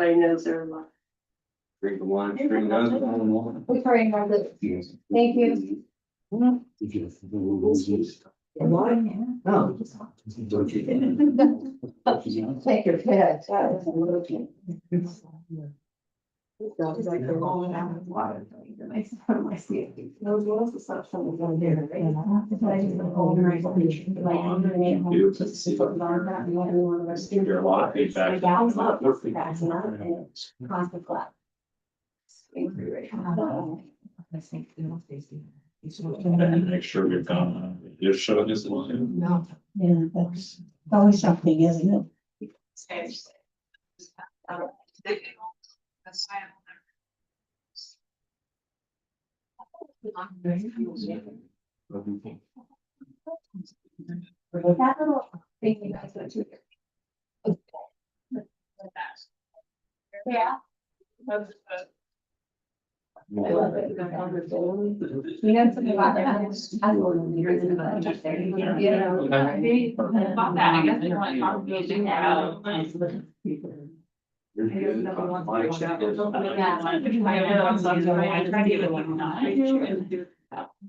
everybody knows they're alive. Drink the wine, drink the We pray in our lips. Thank you. No. Take your pick. It's like they're rolling out of water. That makes it fun, I see it. Those was the stuff someone's gonna do, right? Hear a lot of feedback. Constant flat. And make sure we've got, you're showing this one. No. Yeah, that's always something, isn't it? That little thing you guys went to. Yeah. I love it. You know something about that? I love the reason about it there. You know. About that, I guess they want confirmation now. I try to give it like nine.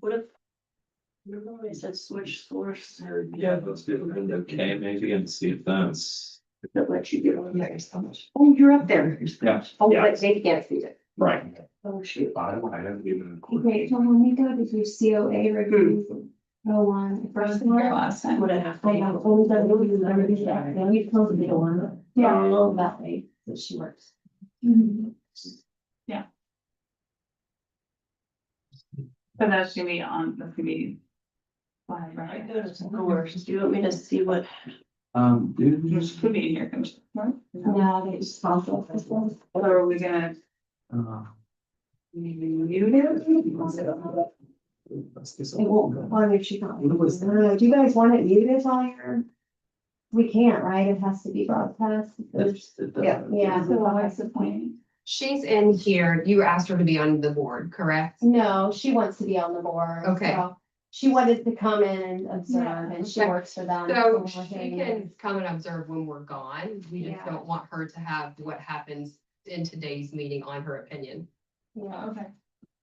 What if? Remember when I said switch source or? Yeah, let's do it. Okay, maybe and see if that's. That lets you get on there so much. Oh, you're up there. Yeah. Oh, but they can't see it. Right. Oh, shoot. I haven't even. Okay, so when we go to do COA reviews, go on. First one. Last time. What I have. I have all the reviews and everything, and we close the door. Yeah, that way, that she works. But that's gonna be on the committee. I Right. go to source. Do you want me to see what? There's could be in your commission, right? Yeah, they just also. Or are we gonna? You It won't go on if she can't. Do you guys want it muted while you're? We can't, right? It has to be broadcast. Yeah. So what's the point? She's in here. You asked her to be on the board, correct? No, she wants to be on the board. Okay. so She wanted to come in and observe and she Okay. works for them. So we're she hitting can come and observe when we're gone. We just Yeah. don't want her to have what happens in today's meeting on her opinion, Yeah, Okay.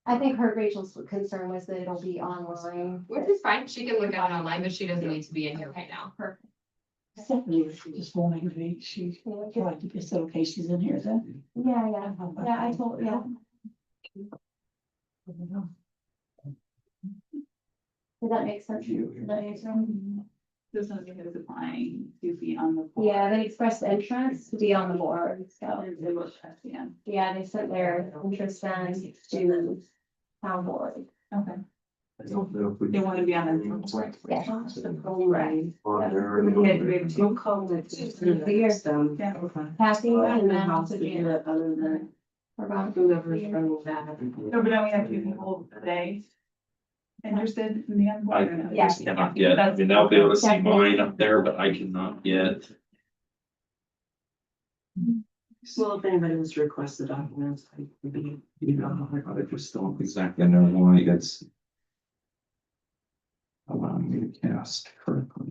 I think her Rachel's concern was that it'll be online. which is fine. She can look at it online, but she doesn't need to be in here right now. Perfect. Stephanie was just wanting to be, she tried to facilitate, she's in here then. Yeah, I told, yeah. Does that make sense? Does that make sense? This one's because applying to be on the. board. Yeah, they expressed interest to be on the board, so, And it was at the end. yeah, they sent their interest in to town board. Okay. I don't know if we. They want to be on the. Yeah. Right. On there. We have two comments. Yeah. Kathy and then House also to do Janet. it other than Forgot. whoever's running that. No, but now we have two people today. Interested in the I board. Yeah. cannot yet. I mean, they'll be able to see mine up there, but I cannot yet. Well, if anybody was to request the documents, I could be. I just don't exactly know why it's. Allowing me to cast correctly.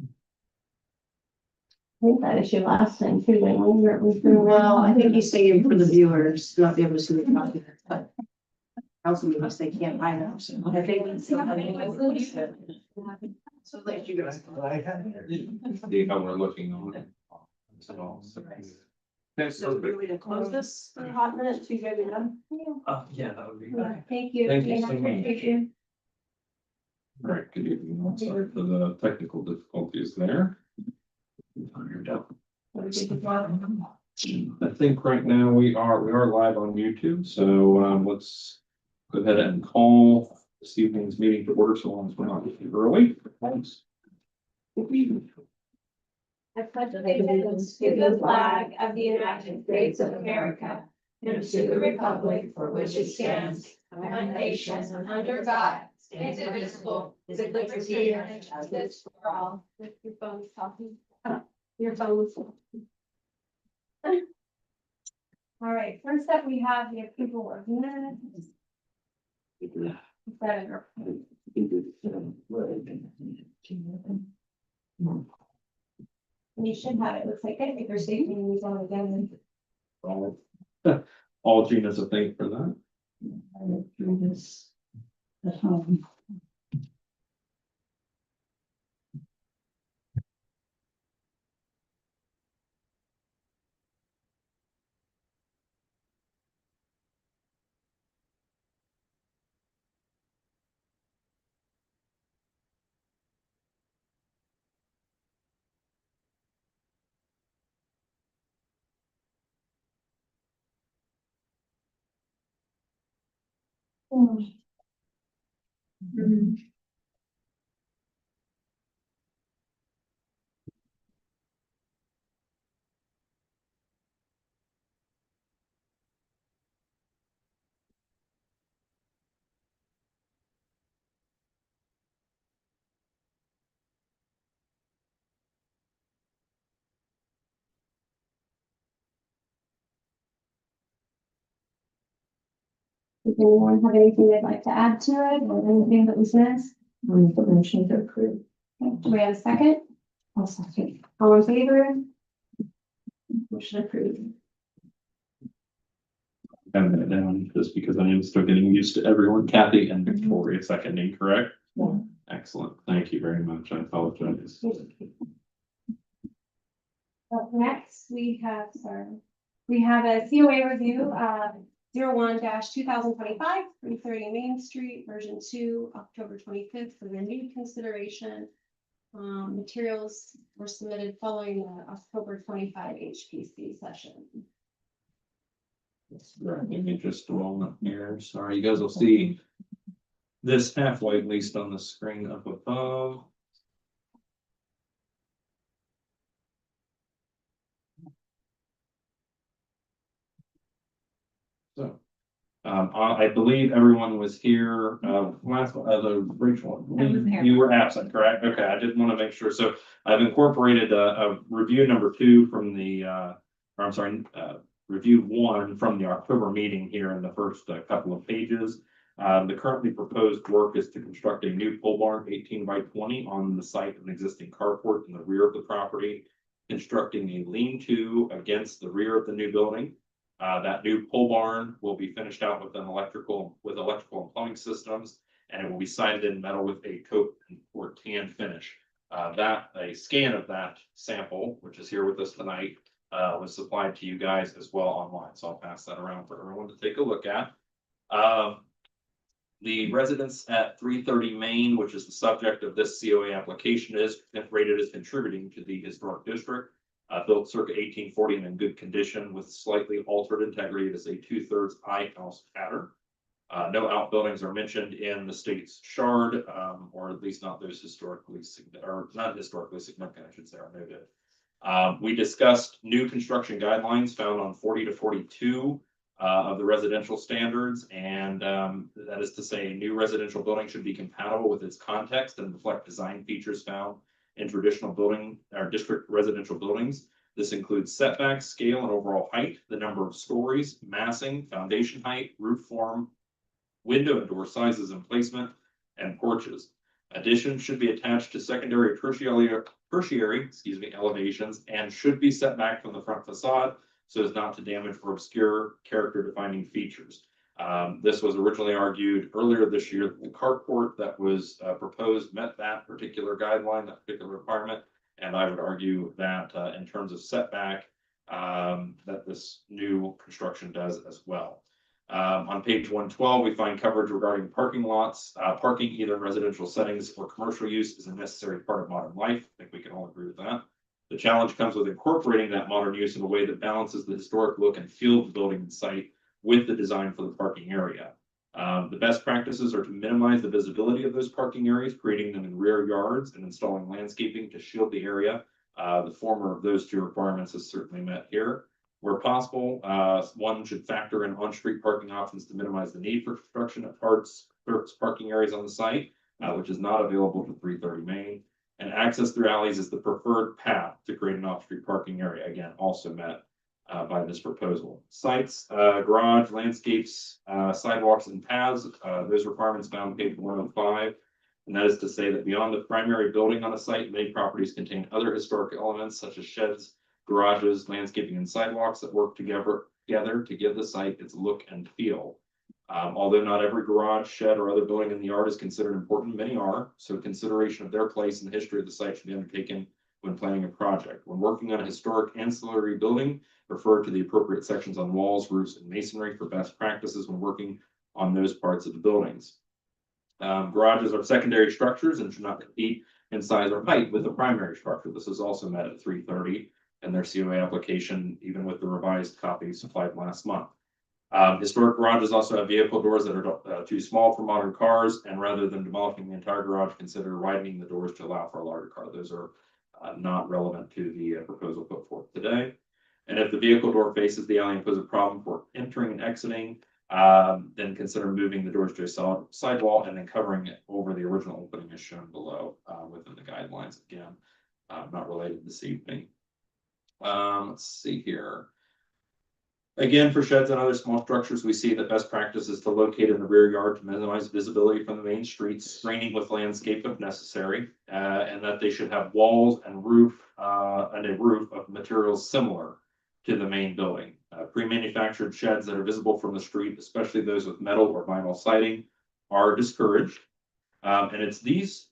I think that issue last time too, when we were, Well, I think he's saying for the viewers, not be able to see the documents, but. Also, because they can't buy them. So I think it's somebody. So let you guys. See how we're looking on it. Okay, So we're going to close this for a hot minute to go to them. yeah, that would be. Thank you. Thank you so much. Thank you. All right, good evening. I'm sorry for the technical difficulties there. Fired up. I think right now we are live on YouTube, so let's go ahead and call this evening's meeting to order so long as we're not early. Thanks. I pledge allegiance to the flag of the United States of America and to the republic for which it stands, one nation under God, indivisible, with liberty and justice for all. Your phone's talking. Your phone's. All right, first up, we have the approval of minutes. Better. You should have it, looks like I think there's safety news on again. All Gina to thank for that. I read through this at home. Does anyone have anything they'd like to add to it or anything that was missed? Motion to approve. Okay, do we have a second? I'll second. All in favor? Motion approved. I'm gonna down just because I am still getting used to everyone. Kathy and Victoria seconding, correct? Yeah. Excellent. Thank you very much. I apologize. Up next, we have a COA review, 01-2025, 330 Main Street, version 2, October 25th, for renewed consideration. Materials were submitted following the October 25 HPC session. Give me just a moment here. Sorry, you guys will see this halfway, at least on the screen up above. So, I believe everyone was here, last, Rachel, you were absent, correct? Okay, I didn't want to make sure. So I've incorporated a review number 2 from the, or I'm sorry, review 1 from the October meeting here in the first couple of pages. The currently proposed work is to construct a new pole barn 18 by 20 on the site of an existing carport in the rear of the property, constructing a lean-to against the rear of the new building. That new pole barn will be finished out with electrical and plumbing systems, and it will be sided in metal with a taupe or tan finish. A scan of that sample, which is here with us tonight, was supplied to you guys as well online. So I'll pass that around for everyone to take a look at. The residents at 330 Main, which is the subject of this COA application, is rated as contributing to the historic district. Built circa 1840 and in good condition with slightly altered integrity. It is a 2/3 I house pattern. No outbuildings are mentioned in the state's shard, or at least not those historically or not historically significant, I should say, are noted. We discussed new construction guidelines found on 40 to 42 of the residential standards, and that is to say, a new residential building should be compatible with its context and reflect design features found in traditional building or district residential buildings. This includes setbacks, scale, and overall height, the number of stories, massing, foundation height, roof form, window and door sizes and placement, and porches. Additions should be attached to secondary or tertiary elevations and should be set back from the front facade so as not to damage or obscure character defining features. This was originally argued earlier this year that the carport that was proposed met that particular guideline, that particular requirement. And I would argue that in terms of setback, that this new construction does as well. On page 112, we find coverage regarding parking lots. Parking either in residential settings or commercial use is a necessary part of modern life. I think we can all agree with that. The challenge comes with incorporating that modern use in a way that balances the historic look and feel of the building and site with the design for the parking area. The best practices are to minimize the visibility of those parking areas, creating them in rear yards and installing landscaping to shield the area. The former of those 2 requirements is certainly met here. Where possible, one should factor in on-street parking options to minimize the need for construction of parking areas on the site, which is not available for 330 Main. And access through alleys is the preferred path to create an off-street parking area. Again, also met by this proposal. Sites, garage, landscapes, sidewalks, and paths, those requirements found page 105. And that is to say that beyond the primary building on a site, many properties contain other historic elements such as sheds, garages, landscaping and sidewalks that work together to give the site its look and feel. Although not every garage, shed, or other building in the yard is considered important, many are, so consideration of their place in the history of the site should be undertaken when planning a project. When working on a historic ancillary building, refer to the appropriate sections on walls, roofs, and masonry for best practices when working on those parts of the buildings. Garages are secondary structures and should not compete in size or height with the primary structure. This is also met at 330 in their COA application, even with the revised copy supplied last month. Historic garages also have vehicle doors that are too small for modern cars, and rather than demolishing the entire garage, consider widening the doors to allow for a larger car. Those are not relevant to the proposal put forth today. And if the vehicle door faces the alley and poses a problem for entering and exiting, then consider moving the doors to a solid sidewall and then covering it over the original opening as shown below within the guidelines. Again, not related this evening. Let's see here. Again, for sheds and other small structures, we see that best practice is to locate in the rear yard to minimize visibility from the main streets, screening with landscape if necessary, and that they should have walls and roof and a roof of materials similar to the main building. Pre-manufactured sheds that are visible from the street, especially those with metal or vinyl siding, are discouraged. And it's these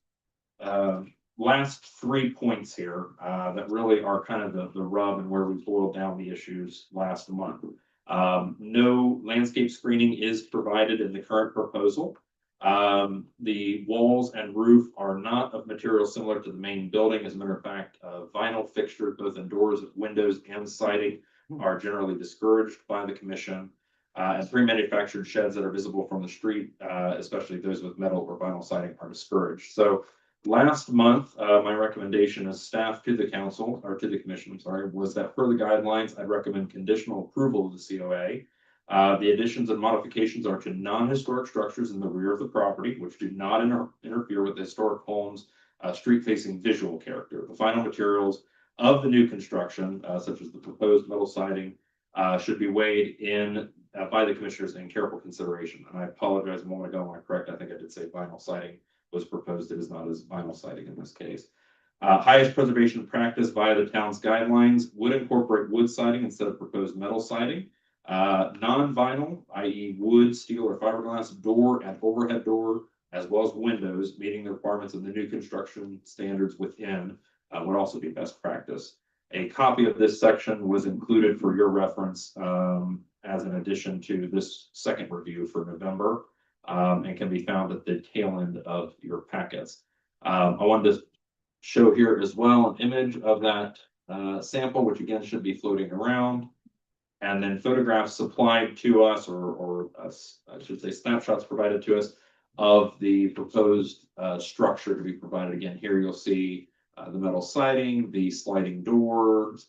last 3 points here that really are kind of the rub and where we boiled down the issues last month. No landscape screening is provided in the current proposal. The walls and roof are not of material similar to the main building. As a matter of fact, vinyl fixtures, both in doors, windows, and siding, are generally discouraged by the commission. And pre-manufactured sheds that are visible from the street, especially those with metal or vinyl siding, are discouraged. So last month, my recommendation as staff to the council, or to the commission, I'm sorry, was that per the guidelines, I'd recommend conditional approval of the COA. The additions and modifications are to non-historic structures in the rear of the property, which do not interfere with the historic home's street-facing visual character. The final materials of the new construction, such as the proposed metal siding, should be weighed in by the commissioners in careful consideration. And I apologize a moment ago when I correct, I think I did say vinyl siding was proposed. It is not as vinyl siding in this case. Highest preservation practice via the town's guidelines would incorporate wood siding instead of proposed metal siding. Non-vinyl, i.e. wood, steel, or fiberglass door and overhead door, as well as windows, meeting the requirements of the new construction standards within, would also be best practice. A copy of this section was included for your reference as an addition to this second review for November. And can be found at the tail end of your packets. I wanted to show here as well an image of that sample, which again should be floating around. And then photographs supplied to us, or I should say snapshots provided to us of the proposed structure to be provided. Again, here you'll see the metal siding, the sliding doors.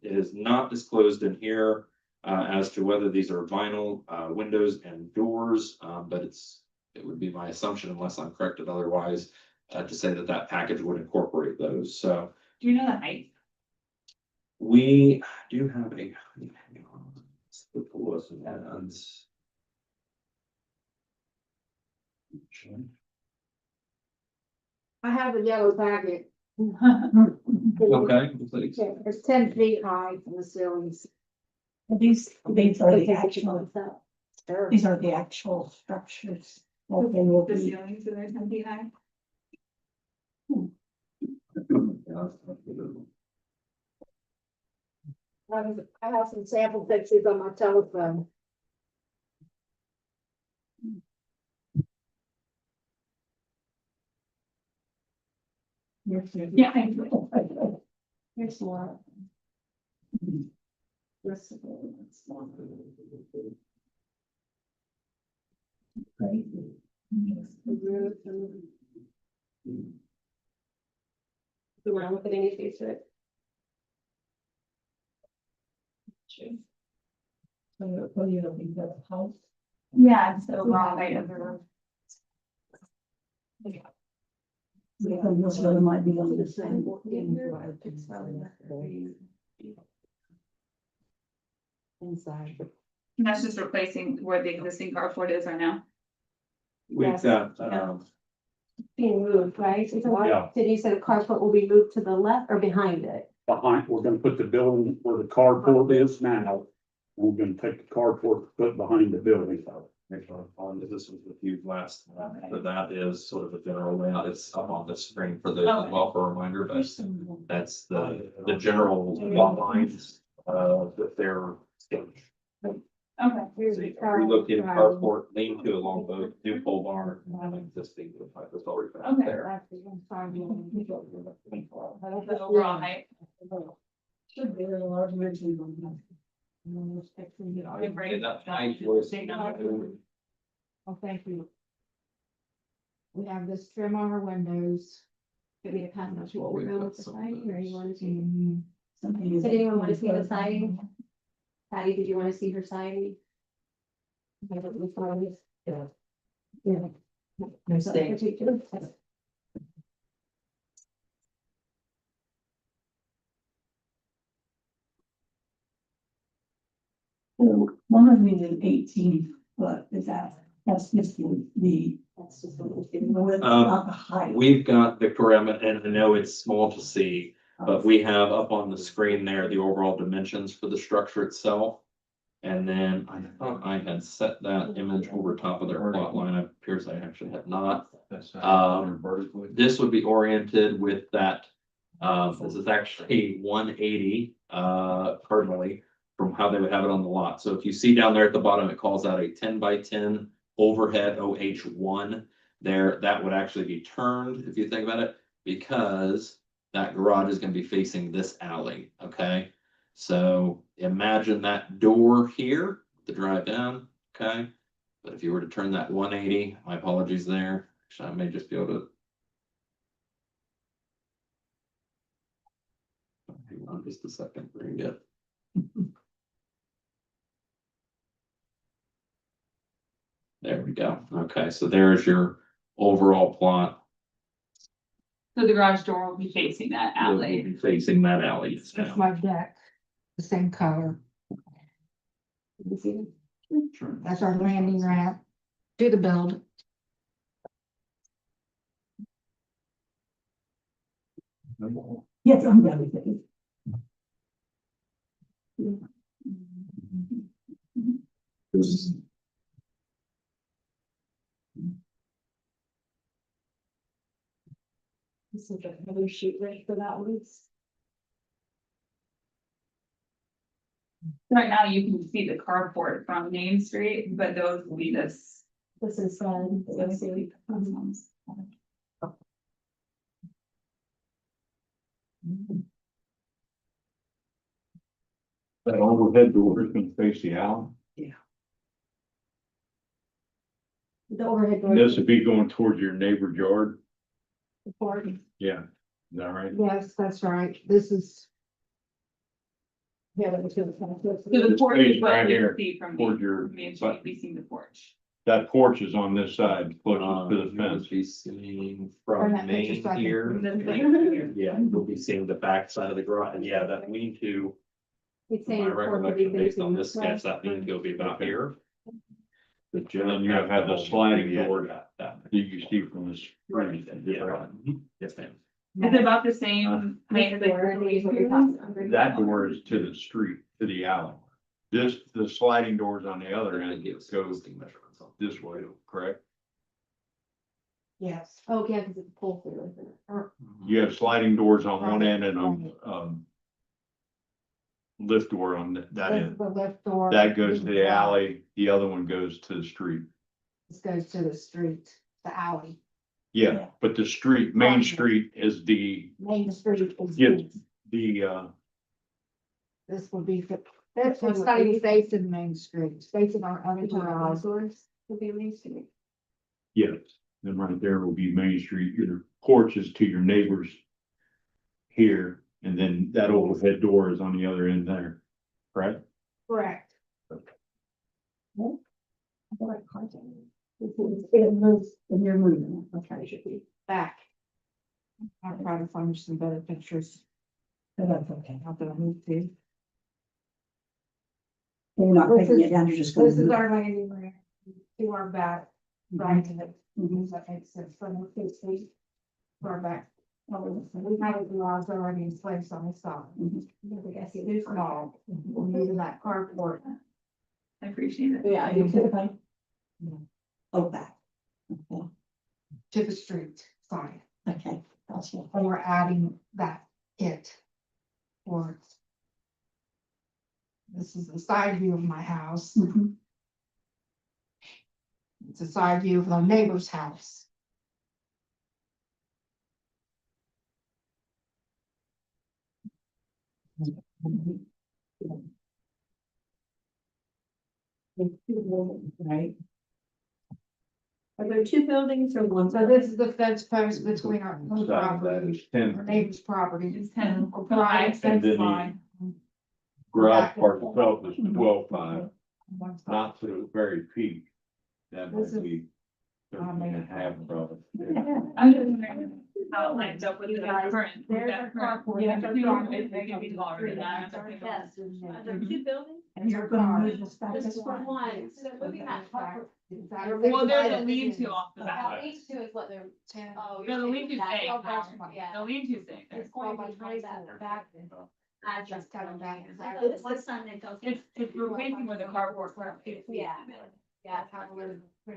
It is not disclosed in here as to whether these are vinyl windows and doors, but it would be my assumption, unless I'm corrected otherwise, to say that that package would incorporate those. So Do you know the height? we do have a. I have a yellow packet. Okay, please. It's 10 feet high from the ceilings. These are the actual, these are the actual structures. What they will The be. ceilings are 10 feet high? I have some sample pictures on my telephone. Yeah. Here's one. Crazy. So we're not looking at any face to it. So what do you think of the house? Yeah, it's so long, I never. Because this one might be on the same. Inside. And that's just replacing where the existing carport is right now. We've got, Being moved, right? Yeah. Did you say the carport will be moved to the left or behind it? behind, we're gonna put the building where the carport is now. We're gonna take the carport, put it behind the building. This was with you last, but that is sort of a general layout. It's up on the screen for the, Okay. well, for a reminder, but that's the general lot lines, that they're. Okay. Here's So the you car. relocated carport, lean to along both new pole barn, and existing, that's already found Okay. there. The overall height. Should be a large mention. And that height was- Oh, thank you. We have this trim on our windows. Could be a kind of That's what we've room got with the some siding, or you want to see, Something. Did anyone want to see the siding? Patty, did you want to see her siding? Yeah. No stain. So one of these is 18 foot, is that's just the That's just what we're getting. width, Um, not the height. We've got Victoria, and I know it's small to see, but we have up on the screen there, the overall dimensions for the structure itself. And then I thought I had set that image over top of their plot line. It appears I actually have not. This would be oriented with that, this is actually 180, cardinally from how they would have it on the lot. So if you see down there at the bottom, it calls out a 10 by 10 overhead OH1 there. That would actually be turned, if you think about it, because that garage is gonna be facing this alley, okay? So imagine that door here, the drive down, okay? But if you were to turn that 180, my apologies there, actually, I may just be able to. Hang on just a second, bring it. There we go. Okay, so there's your overall plot. So the garage door will be facing that You'll alley. be facing that alley. That's my deck, the same color. You see it? That's our landing ramp. Do the build. Yes, I'm done with it. This is another sheet right for that one. Right now, you can see the carport from Main Street, but those will be this. This is, let's see. That overhead door is gonna face the alley. The overhead door. This would be going towards your neighbor's yard. Support. Yeah, is that right? Yes, that's right. This is. Yeah, that was good. So the porch is Facing what right you here can see from towards your, Main Street, facing the porch. that porch is on this side, closest to the You fence. would be seeing Or from that picture Main so I can- here. This Yeah, you'll be seeing the back side of the garage, and yeah, that lean to, It's my saying. the porch will be recollection based on facing this way. sketch, that lean to will be about here. The And then you have the sliding door That, that you can see from this. right, yeah, yes, ma'am. Is it about the same height as the Door, and these will be door? possible. That door is to the street, to the alley. This, the sliding doors on the other And it end gives goes existing measurements on. this way, correct? Yes. Oh, yeah, because it's pull through, isn't it? You have sliding doors on one end and Right. lift door on that That's end. the left door. That goes to the alley, the other one goes to the street. This goes to the street, the alley. Yeah, but the street, Main Street is the, Main Street is. Yeah. the, This will be, that's, it's not even facing Main Street, it's facing our other garage. Doors will be Main Street. yes, then right there will be Main Street, your porch is to your neighbors here, and then that overhead door is on the other end there, right? Correct. It moves, and you're moving, okay, should be, Back. I'll try to find some better pictures. but that's okay. Not that I need to. You're not This taking is- it down, you're just going This is to. our landing ramp to our back, right, and it, that makes sense from the street. To our back We have the laws already in place on this side. It's small, we'll move that carport. I appreciate it. Yeah, you could have. Oh, back. Okay, To the street side, okay, gotcha. and we're adding that it. Or. This is the side view of my house, Mhm. it's a side view of the neighbor's house. Right. Are there two buildings or one? So this is the fence post between our own Side of that property, is 10. our neighbor's property. It's 10. Or provide a And fence then line. Garage part itself is 12.5, on one side. not to the very peak. That This might is- be 13.5 probably. I'm just wondering how it lines up with the current. There's that a current- carport. Yeah, There's a they're carport. gonna be taller than that. Yes. Are there two buildings? And you're gonna move this back This this is way. one, so moving that carport. Well, there's a lean-to off the Uh, back. these two is what they're, oh. No, the lean-to that- staying. Yeah. The lean-to staying there. It's going behind that back. I Just coming back. It's the sun that goes. It's replacing where the carport's were. Yeah. Yeah.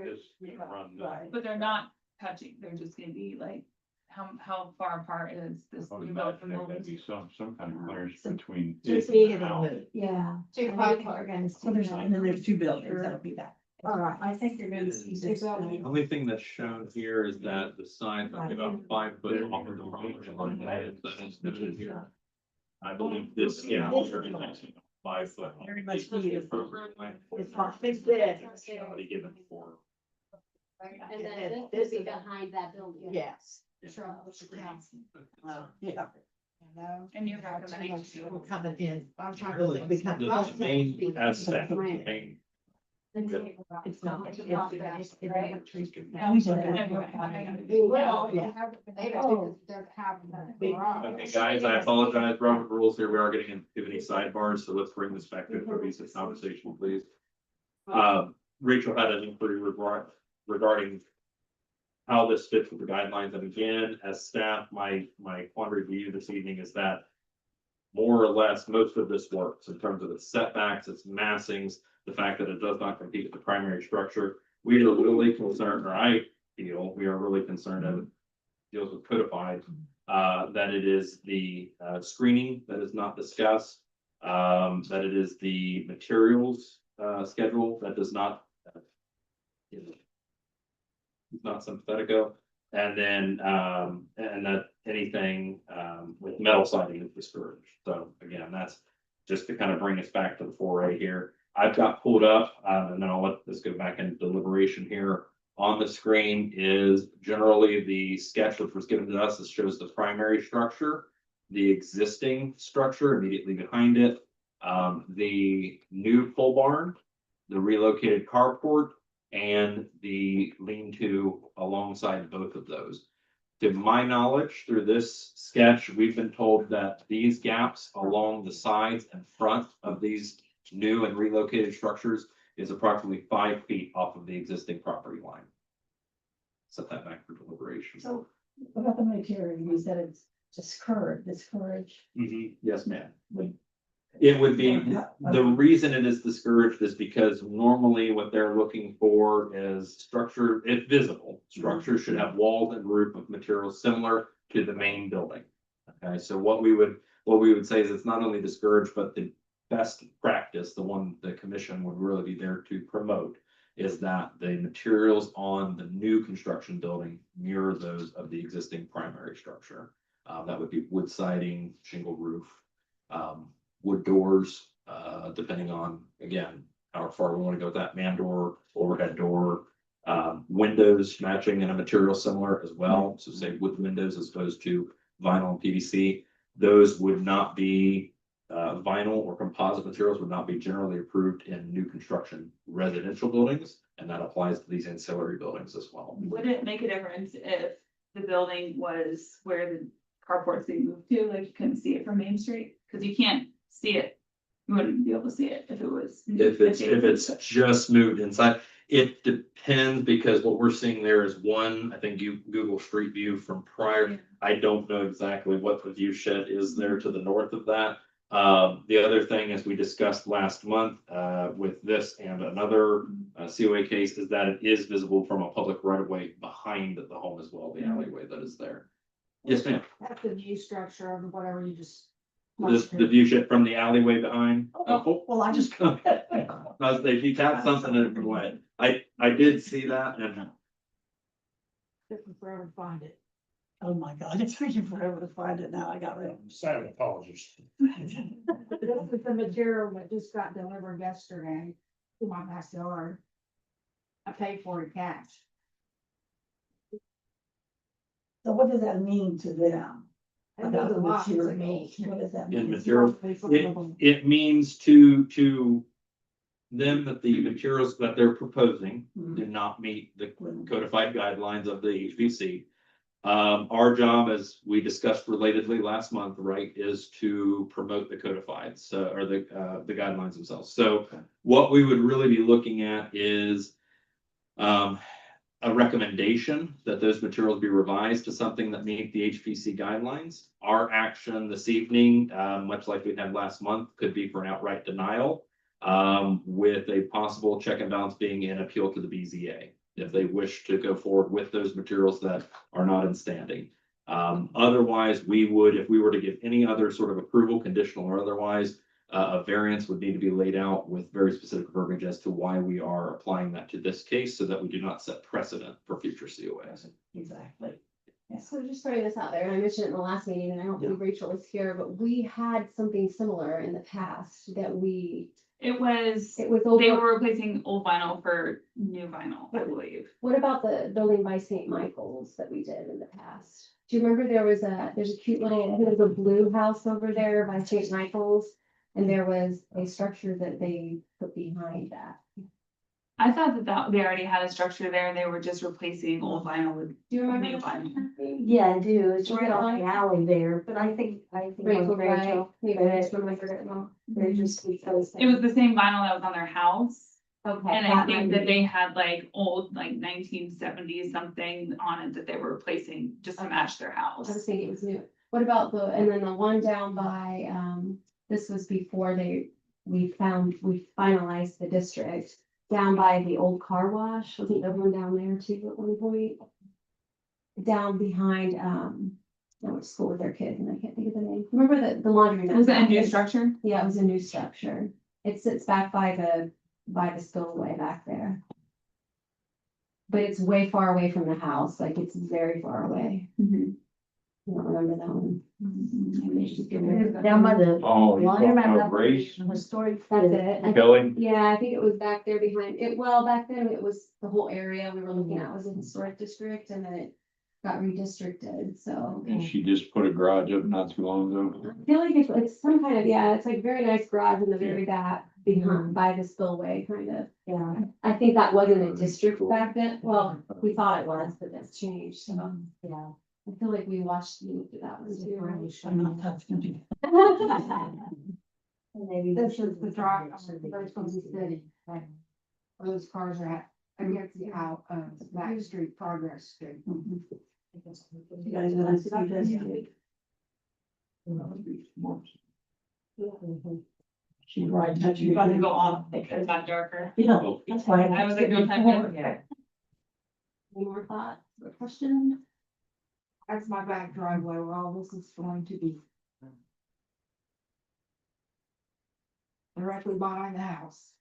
Just run that. But they're not touching, they're just gonna be like, how far apart is this? I would new build imagine from there would the- be some kind of clearance between. Just it be and it the on house. the. Yeah. Two carports. So there's, and then there's two buildings, that'll be that. All right. I think you're gonna see this. The only thing that's shown here is that the sign is about 5 foot off of the property line. That is noted here. I believe this, yeah. 5 foot. Very much needed. It's not fixed there. Somebody given for. And then this will be behind that building. Yes. Yeah. And you have the main. Coming in. I'm trying to. Really, we can't- The main aspect, main. It's not. It's It's- not it's- that, it's- Now we should have- Okay, guys, I apologize. Robert rules here. We are getting into any sidebars, so let's bring this back to a cohesive conversation, please. Rachel had an inquiry regarding how this fits with the guidelines. And again, as staff, my quandary to you this evening is that more or less, most of this works in terms of its setbacks, its massings, the fact that it does not compete with the primary structure. We are really concerned, or I feel we are really concerned as it deals with codified, that it is the screening that is not discussed, that it is the materials schedule that does not it's not sympathetico, and then and that anything with metal siding is discouraged. So again, that's just to kind of bring us back to the foray here. I've got pulled up, and then I'll let this go back into deliberation here. On the screen is generally the sketch which was given to us. This shows the primary structure, the existing structure immediately behind it, the new pole barn, the relocated carport, and the lean-to alongside both of those. To my knowledge, through this sketch, we've been told that these gaps along the sides and front of these new and relocated structures is approximately 5 feet off of the existing property line. Set that back for deliberation. So what about the material? You said it's discouraged. Yes, ma'am. Would- It would be, the reason it is discouraged is because normally what they're looking for is structure, if visible. Structure should have walls and roof of materials similar to the main building. Okay, so what we would say is it's not only discouraged, but the best practice, the one the commission would really be there to promote, is that the materials on the new construction building mirror those of the existing primary structure. That would be wood siding, shingle roof, wood doors, depending on, again, how far we want to go with that, man door, overhead door, windows matching in a material similar as well. So say wood windows as opposed to vinyl and PVC. Those would not be, vinyl or composite materials would not be generally approved in new construction residential buildings. And that applies to these ancillary buildings as well. Would it make a difference if the building was where the carport's being moved to, like you couldn't see it from Main Street? Cause you can't see it. You wouldn't be able to see it if it was. If it's just moved inside, It depends, because what we're seeing there is one, I think you Google Street View from prior. I don't know exactly what the view shed is there to the north of that. The other thing, as we discussed last month, with this and another COA case, is that it is visible from a public right of way behind the home as well, the alleyway that is there. Yes, ma'am. That's the view structure of whatever you just. The view shed from the alleyway behind. Oh, well, I just. I was if you tap something in a different way. I did see that and Took me forever to find it. Oh, my God, it's taking forever to find it now. I got it. Sad apologies. This is the material that just got delivered yesterday to my backyard. I paid for it cash. So what does that mean to them? That means a lot to me. What does that in mean? material, it means to them that the materials that they're proposing do not meet the codified guidelines of the HBC. Our job, as we discussed relatedly last month, right, is to promote the codified, so, or the guidelines themselves. So what we would really be looking at is a recommendation that those materials be revised to something that meet the HPC guidelines. Our action this evening, much like we had last month, could be for an outright denial, with a possible check and balance being an appeal to the BZA if they wish to go forward with those materials that are not in standing. Otherwise, we would, if we were to give any other sort of approval, conditional or otherwise, a variance would need to be laid out with very specific verbiage as to why we are applying that to this case, so that we do not set precedent for future COAs. Exactly. So just throwing this out there, and I mentioned it in the last meeting, and I don't believe Rachel was here, but we had something similar in the past that It was, it was they over. were replacing old vinyl for new vinyl, I believe. What about the building by St. Michael's that we did in the past? Do you remember there's a cute little, there's a blue house over there by St. Michael's? And there was a structure that they put behind that. I thought that they already had a structure there and they were just replacing old vinyl with Do you remember new that? vinyl. Yeah, I do. It's Right right off on. the alley there, but I think Rachel, with Rachel, maybe I just remembered it wrong. they're just because. It was the same vinyl that was on their house. Okay. And I think might that be- they had like old, like 1970s something on it that they were replacing just to match their I was house. thinking it was new. What about and then the one down by, this was before we finalized the district. Down by the old car wash, wasn't there one down there too at one point? Down behind, I went to school with their kids and I can't think of the name. Remember the laundry? Was it a new structure? Yeah, it was a new structure. It sits back by the spillway back there. But it's way far away from the house, like it's very far away. I don't remember that one. Down by the. Oh, you Well, I remember that Grace, historic. That's it. I- Kelly, Yeah, I think it was back there behind it. Well, back then it was the whole area we were looking at was a historic district and then it got redistricted, so. and she just put a garage up not too long ago. I feel like it's some kind of, yeah, it's like very nice garage in the very back behind by the spillway kind of. Yeah. I think that wasn't a district back then. Well, we thought it was, but that's changed, so. Yeah. I feel like we watched the movie that one too. I'm not touching it. Maybe. This is the drive, that's from the city. Where those cars are at, against the out, Back Street, Progress Street. You guys want to see this? She's right. You got to go on, it got darker. Yeah, that's why. I was like, no time. Any more thoughts or questions? That's my back driveway where all this is going to be. Directly behind the house.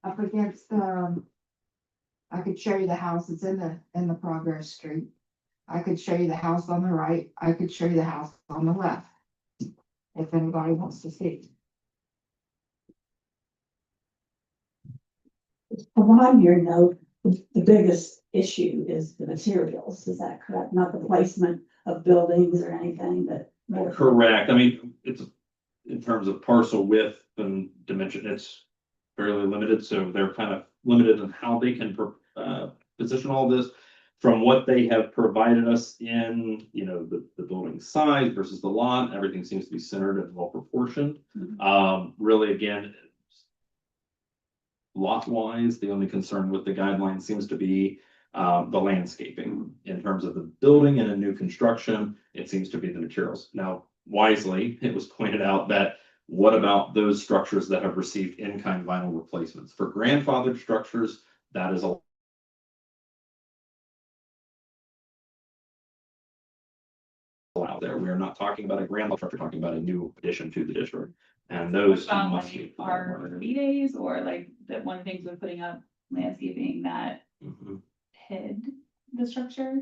Up against, I could show you the house, it's in the Progress Street. I could show you the house on the right, I could show you the house on the left. If anybody wants to see. From what I'm hearing though, the biggest issue is the materials, is that correct? Not the placement of buildings or anything, but. more- Correct. I mean, it's in terms of parcel width and dimension, it's fairly limited, so they're kind of limited in how they can position all this. From what they have provided us in, the building size versus the lot, everything seems to be centered and well proportioned. Really, again, lot wise, the only concern with the guideline seems to be the landscaping. In terms of the building and a new construction, it seems to be the materials. Now, wisely, it was pointed out that what about those structures that have received in-kind vinyl replacements? For grandfathered structures, that is allowed there. We are not talking about a grandfathered structure, we're talking about a new addition to the district. And those About must like be. our days or like that one of the things with putting up landscaping that Mhm. hid the structure.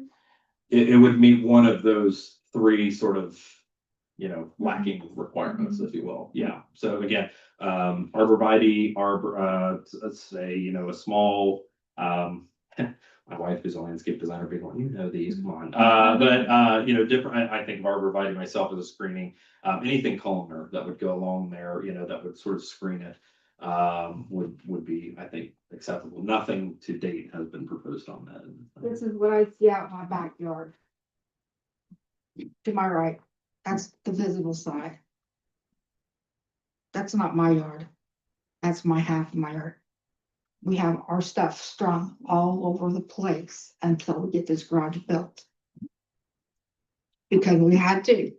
It would meet one of those three sort of, you know, lacking requirements, if you will. Yeah. So again, arborvitae, let's say, you know, a small, my wife is a landscape designer, being like, you know, these, come on. You know, different, I think of arborvitae myself as a screening, anything columnar that would go along there, you know, that would sort of screen it. Would be, I think, acceptable. Nothing to date has been proposed on that. This is what I see out in my backyard. To my right, that's the visible side. That's not my yard. That's my half of my yard. We have our stuff strung all over the place until we get this garage built. Because we had to.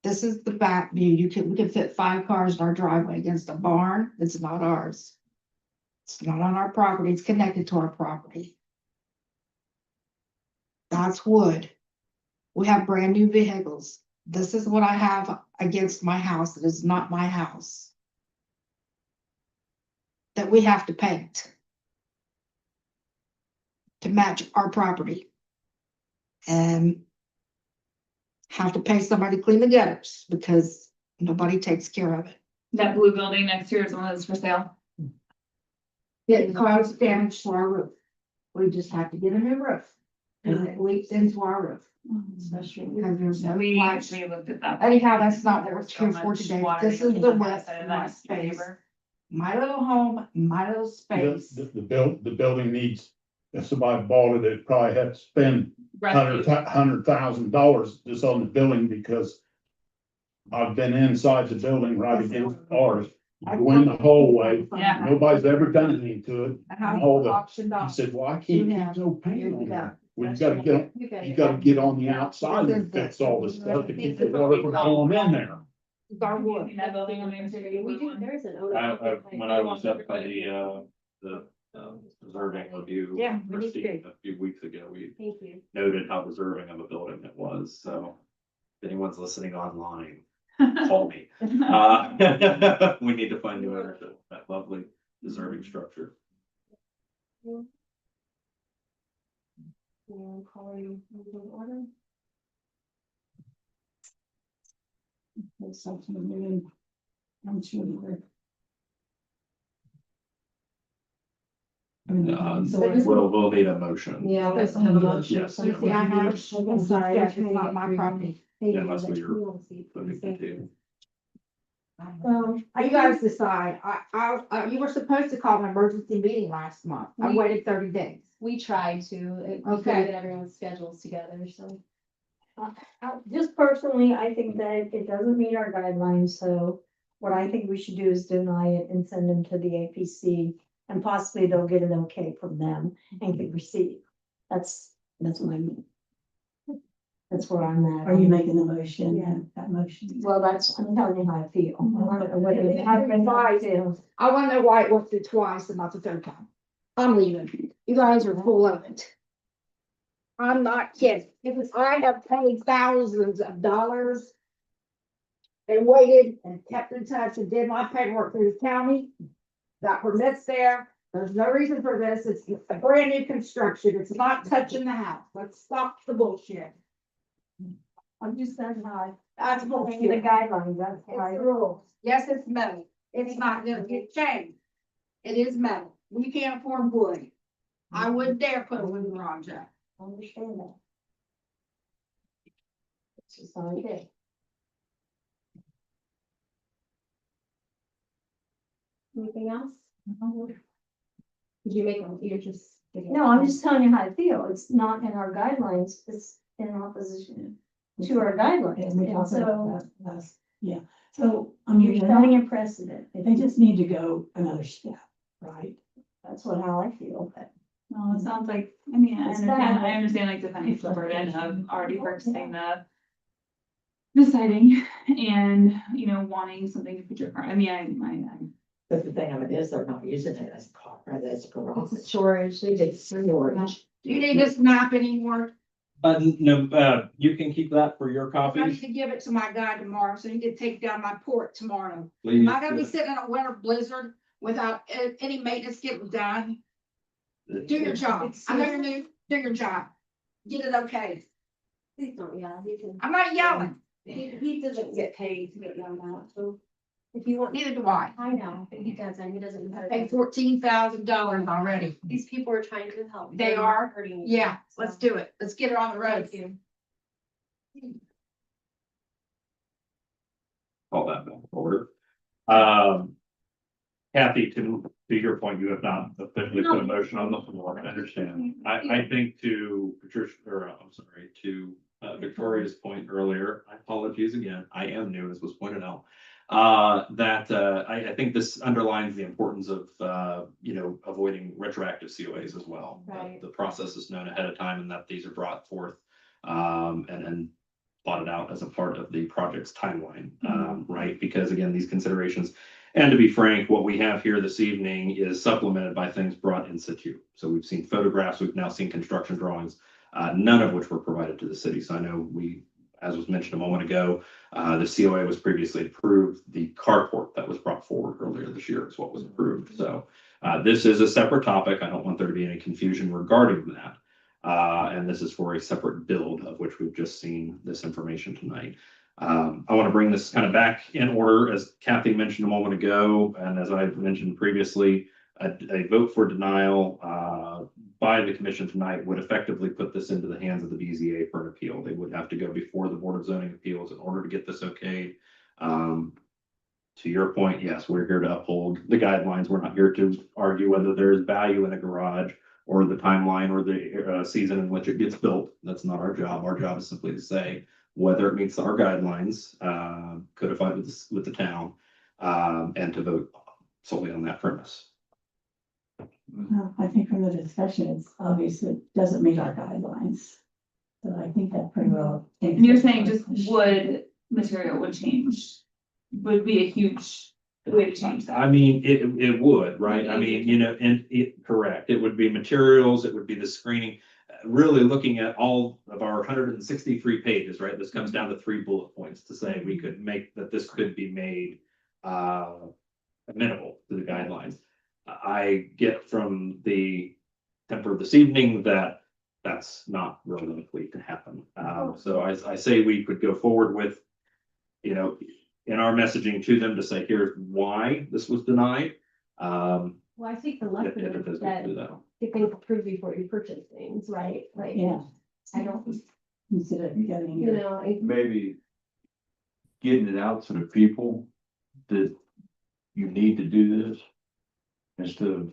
This is the back view. We can fit 5 cars in our driveway against a barn. It's not ours. It's not on our property. It's connected to our property. That's wood. We have brand new vehicles. This is what I have against my house. It is not my house. That we have to paint. To match our property. And have to pay somebody to clean the gutters because nobody takes care of it. That blue building next to yours, the one that's for sale. It caused damage to our roof. We just have to get a new roof. And it leaks into our roof. Especially because there's no We flash. actually looked at that. Anyhow, that's not what we're So here for much today. water This is getting the into width that of my next space. neighbor. My little home, my little space. The building needs, if somebody bought it, it'd probably have to spend Rescue. $100,000 just on the building because I've been inside the building right against ours. You go in the hallway, Yeah. nobody's ever done anything to it. And how Hold you it. auctioned He off. said, well, I You can't have- keep no paint Here on you there. go. Well, you gotta get on the outside and fix all this stuff to keep the water from going in there. It's our wood. That building on Main Street. We do, there's an. When I was up by the preserving review. Yeah, we need to Christine, be. a few weeks ago, we Thank you. noted how deserving of a building it was, so. If anyone's listening online, call me. We need to find new ownership, that lovely deserving structure. There's something really. I'm sure that. We'll need a motion. Yeah. There's have a motion. Yes, So yeah. if you have I'm a- sorry, it's not my property. Unless we are looking to do. You guys decide. You were supposed to call an emergency meeting last month. I We- waited 30 days. We tried to, we couldn't Okay. get everyone's schedules together, so. Just personally, I think that it doesn't meet our guidelines, so what I think we should do is deny it and send them to the APC. And possibly they'll get an okay from them and can proceed. That's what I mean. That's where I'm at. Are you making a motion? Yeah. That motion? Well, I'm telling you how I feel. I don't know what it is. I've been advised. I want to know why it went through twice and not the third time. I'm leaving. You guys are full of it. I'm not kidding. I have paid thousands of dollars. And waited and kept in touch and did my paperwork through the county. Got permits there. There's no reason for this. It's a brand new construction. It's not touching the house. Let's stop the bullshit. I'm just saying how That's the bullshit. guidelines, that's It's why. the rules. Yes, it's metal. It's not gonna get changed. It is metal. We can't afford wood. I wouldn't dare put a wooden garage up. I understand that. It's just how it is. Anything else? Did you make, you're just. No, I'm just telling you how I feel. It's not in our guidelines. It's in opposition to our guidelines. And we And talked so, about that last So, I You're mean, setting a precedent. they just need to go another step, right? That's what, how I feel, but. Well, it sounds like, I mean, It's bad. I understand like the financial burden of already purchasing the siding and, you know, wanting something to put your car, I mean, I. But the thing of it is, they're not using it as a car, or as a garage. Storage, they did storage. Do you need this map anymore? No, you can keep that for your I need copies. to give it to my guy tomorrow, so he can take down my port tomorrow. Please. Am I gonna be sitting in a winter blizzard without any maintenance getting done? Do your job. I know you're new, do your job. Get it okay. Please don't, yeah, you can. I'm not yelling, He doesn't get paid to get yelled at, so if you want, neither do I. I know, but he doesn't, he doesn't. know how to Paid do it. $14,000 already. These people are trying to help. They They're not are? hurting you. Yeah, let's do it. Let's get it on the road. Thank you. Call that back order. Kathy, to your point, you have not officially put a motion on the floor, I understand. I think to Patricia, or I'm sorry, to Victoria's point earlier, apologies again, I am new, as was pointed out. I think this underlines the importance of, avoiding retroactive COAs as well. Right. The process is known ahead of time and that these are brought forth, and plotted out as a part of the project's timeline, right? Because again, these considerations, and to be frank, what we have here this evening is supplemented by things brought in situ. So we've seen photographs, we've now seen construction drawings, none of which were provided to the city. So I know as was mentioned a moment ago, the COA was previously approved. The carport that was brought forward earlier this year is what was approved. So this is a separate topic. I don't want there to be any confusion regarding that. And this is for a separate build of which we've just seen this information tonight. I want to bring this kind of back in order, as Kathy mentioned a moment ago, and as I mentioned previously, a vote for denial by the commission tonight would effectively put this into the hands of the BZA for an appeal. They would have to go before the Board of Zoning Appeals in order to get this okayed. To your point, yes, we're here to uphold the guidelines. We're not here to argue whether there is value in a garage or the timeline or the season in which it gets built. That's not our job. Our job is simply to say whether it meets our guidelines, codified with the town, and to vote solely on that premise. Well, I think from the discussion, it's obvious it doesn't meet our guidelines. So I think that pretty well. And you're saying just wood material would change, would be a huge way to change that. I mean, it would, right? I mean, correct. It would be materials, it would be the screening. Really looking at all of our 163 pages, right? This comes down to 3 bullet points to say we could make that this could be made amenable to the guidelines. I get from the temper this evening that that's not really likely to happen. So I say we could go forward with, in our messaging to them to say, here's why this was denied. Well, I think the If luck it is does go that through that. you can approve before you purchase things, right? Like, Yeah, I don't, consider getting. you know, Maybe getting it out to the people that you need to do this instead of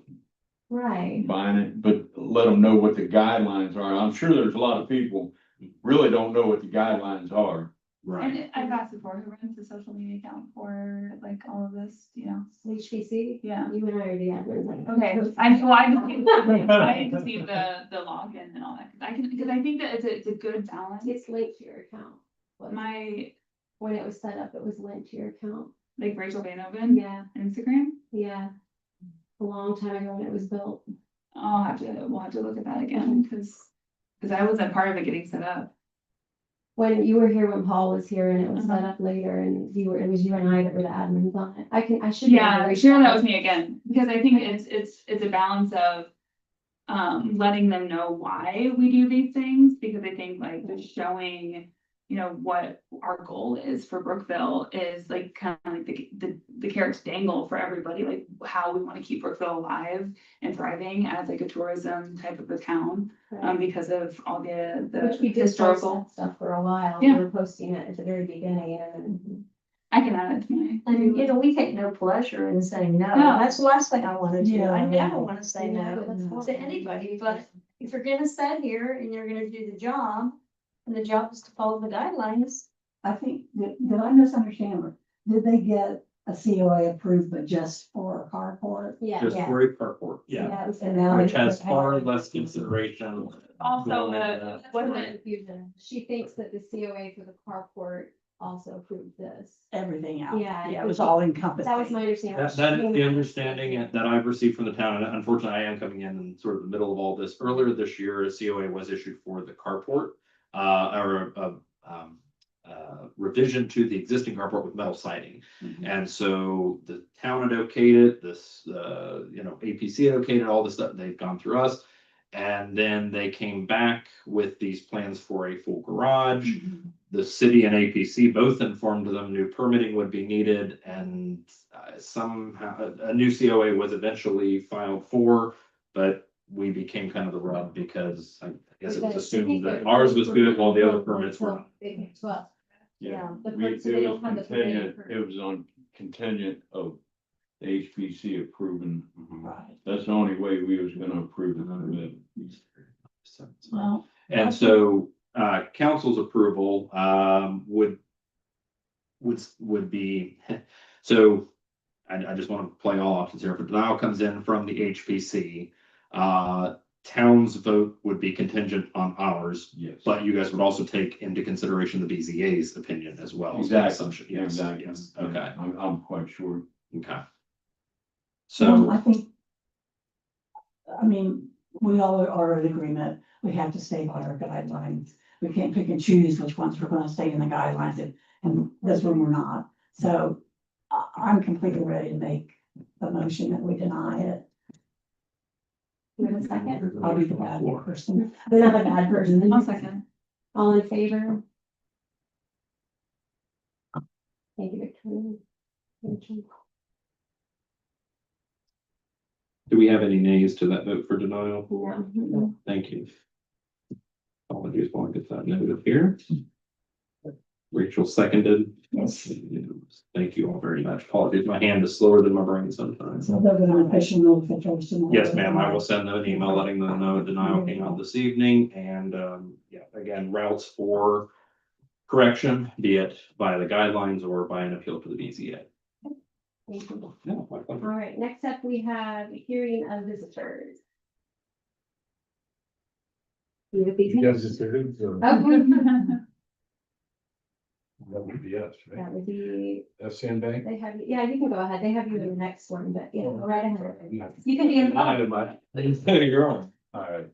right. buying it, but let them know what the guidelines are. I'm sure there's a lot of people really don't know what the guidelines are. Right. And I've asked before, who runs the social media account for like all of this, HPC, Yeah. you and I are the admins. Okay, I just need the login and all that, because I think that it's a good balance. It's linked to your account. My, When it was set up, it was linked to your account. like Rachel Van Oven, Yeah, Instagram, yeah. A long time ago when it was built. we'll have to look at that again, because I wasn't part of it getting set up. When you were here, when Paul was here and it was set up later and it was you and I that were the admins on it. I should. be able to Yeah, reach sure, that out. was me again, because I think it's a balance of letting them know why we do these things, because I think like just showing, what our goal is for Brookville is like kind of like the carrot to dangle for everybody, like how we want to keep Brookville alive and thriving as like a tourism type of a town, Right. Because of all the Which we did post historical. that stuff for a while. Yeah. We were posting it at the very beginning and. I can add it to my. And, we take no pleasure in saying no. No. That's the last thing I want to do. Yeah. I never want to say Yeah, no that's to fine. anybody, but if you're gonna sit here and you're gonna do the job, and the job is to follow the guidelines. I think, did I misunderstand? did they get a COA approved, but just for a carport? Yeah. Just for a carport, yeah, Yeah, it was- And now which they- has far less consideration. Also, going into the, that. That's where the confusion. She thinks that the COA for the carport also approved this. Everything else. Yeah, Yeah, it was all encompassing. That was my understanding. That is the understanding that I've received from the town, and unfortunately, I am coming in sort of the middle of all this. Earlier this year, a COA was issued for the carport, or revision to the existing carport with metal siding. Mhm. And so the town had okayed it, this, APC had okayed it, all this stuff, they've gone through us. And then they came back with these plans for a full garage. Mhm. The city and APC both informed them new permitting would be needed, and somehow a new COA was eventually filed for, but we became kind of the rub because I guess it was assumed that ours was good while the other permits were not. Well, yeah. the We, per- so they don't have the contingent, permitting it was on contingent of the HPC approving. Right. That's the only way we was gonna approve it. Well, And so, council's approval, would be, so I just want to play all options here. If a denial comes in from the HPC, town's vote would be contingent on ours, Yes. but you guys would also take into consideration the BZA's opinion as well. Exactly. Assumption. Yes, Exactly. yes, okay, I'm quite sure. okay. I So, think, I mean, we all are in agreement, we have to stay by our guidelines. We can't pick and choose which ones we're gonna stay in the guidelines and this one we're not. So I'm completely ready to make a motion that we deny it. You have a second? I'll be the bad person. I'm not a bad person. I'll second. All in favor? Thank you, Victoria. Thank you. do we have any nays to that vote for denial? No. Thank you. Apologies while I get that noted here. Rachel seconded. Yes. Thank you all very much. Apologies, my hand is slower than my brain sometimes. So they're gonna official notification. Yes, ma'am, I will send them an email letting them know denial came out this evening and, yeah, again, routes for correction, be it via the guidelines or by an appeal to the BZA. Thank you. No, my pleasure. All right, next up, we have hearing of visitors. You have these? Oh, That would be us, right? that would be, That's Sandbank? they have, yeah, you can go ahead. They have you in the next one, but yeah, go right ahead. You can be in. You're on. All right.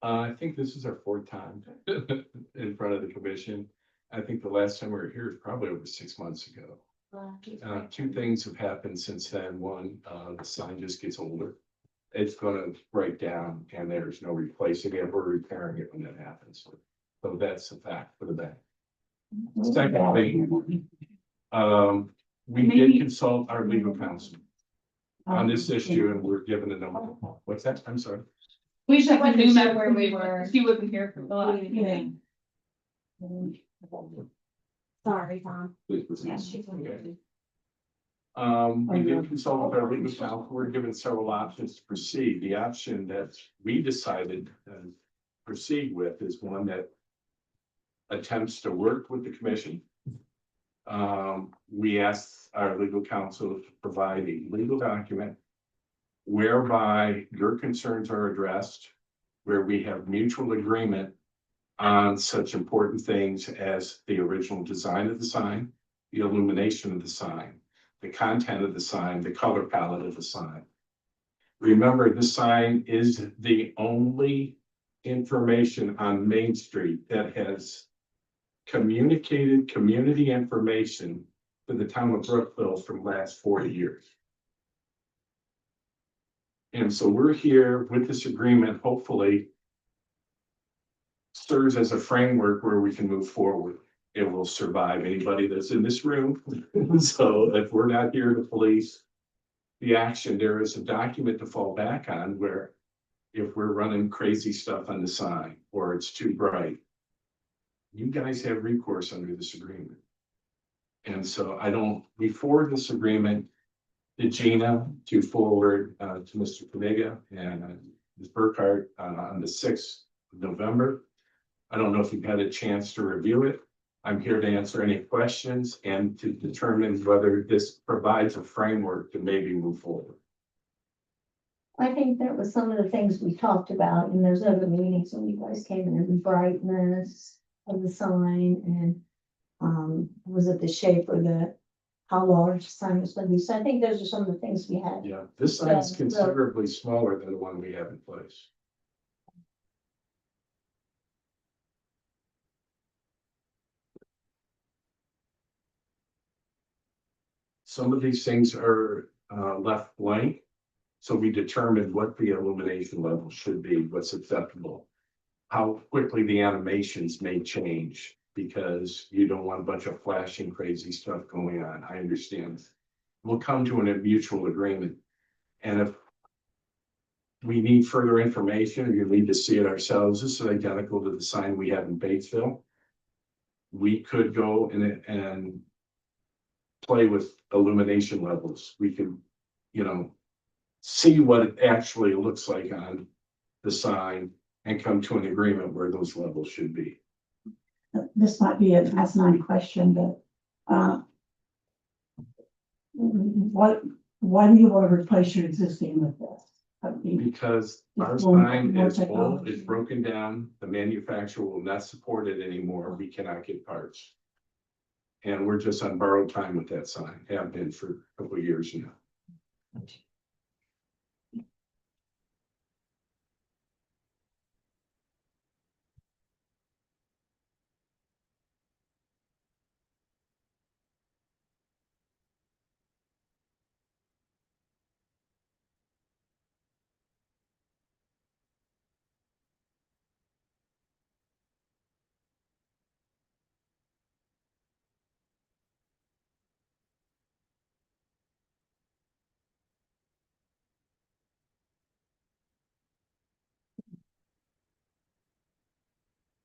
I think this is our fourth time in front of the commission. I think the last time we were here is probably over 6 months ago. Two things have happened since then. One, the sign just gets older. It's gonna break down and there's no replacing it. We're repairing it when that happens. So that's a fact for the bank. Secondly, we did Maybe- consult our legal counsel on this issue and we're given a number. What's that? I'm sorry. We just have a new Wasn't sure member where we were. She wasn't here for the last meeting. Sorry, Tom. Please proceed. Yes, she's on. Okay. We did consult with our legal counsel. We're given several options to proceed. The option that we decided to proceed with is one that attempts to work with the commission. We asked our legal counsel to provide a legal document whereby your concerns are addressed, where we have mutual agreement on such important things as the original design of the sign, the illumination of the sign, the content of the sign, the color palette of the sign. Remember, the sign is the only information on Main Street that has communicated community information for the town of Brookville for the last 40 years. And so we're here with this agreement, hopefully serves as a framework where we can move forward. It will survive anybody that's in this room. So if we're not here to police the action, there is a document to fall back on where if we're running crazy stuff on the sign or it's too bright, you guys have recourse under this agreement. And so before this agreement, to Gina to forward to Mr. Paniga and Ms. Burkhart on the 6th of November. I don't know if you've had a chance to review it. I'm here to answer any questions and to determine whether this provides a framework to maybe move forward. I think that was some of the things we talked about in those other meetings when you guys came in, the brightness of the sign and was it the shape or the, how large the sign was gonna be? So I think those are some of the things we had. Yeah, this sign's Yeah, so- considerably smaller than the one we have in place. Some of these things are left blank. So we determined what the illumination level should be, what's acceptable. How quickly the animations may change because you don't want a bunch of flashing crazy stuff going on. I understand. We'll come to a mutual agreement. And if we need further information, or you need to see it ourselves, this is identical to the sign we have in Batesville. We could go and play with illumination levels. We can, see what it actually looks like on the sign and come to an agreement where those levels should be. This might be an asinine question, but, why do you want to replace your existing with this? I mean, Because our It's more- sign more is old, technology. it's broken down, the manufacturer will not support it anymore, we cannot get parts. And we're just on borrowed time with that sign, have been for a couple of years now.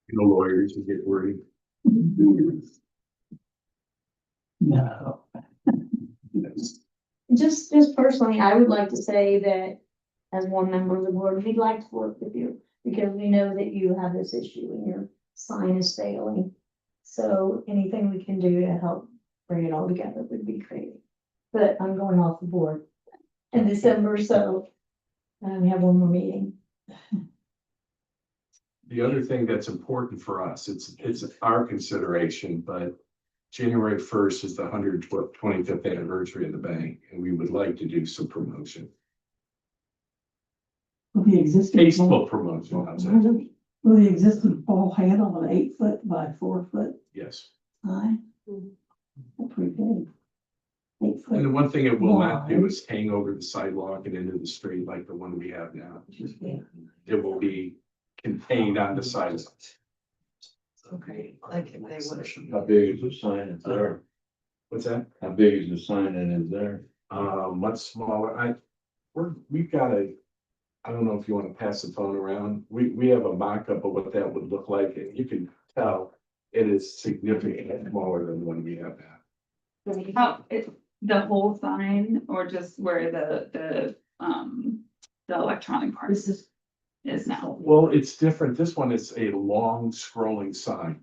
The lawyers will get worried. No. Just personally, I would like to say that as one member of the board, we'd like to work with you because we know that you have this issue and your sign is failing. So anything we can do to help bring it all together would be great. But I'm going off the board in December, so we have one more meeting. The other thing that's important for us, it's our consideration, but January 1st is the 125th anniversary of the bank, and we would like to do some promotion. Will the existing. Facebook promotion, I'm sorry. Will the existing pole handle an 8 foot by 4 foot Yes. sign? That's pretty big. 8 foot. And the one thing it will not do is hang over the sidewalk and into the street like the one we have now. It will be contained on the sidewalk. Okay, like if they would. How big is the sign that's there? What's that? How big is the sign that is there? Much smaller. We've got I don't know if you want to pass the phone around. We have a mock-up of what that would look like, and you can tell it is significantly smaller than the one we have now. How, the whole sign or just where the electronic part is now? Well, it's different. This one is a long scrolling sign.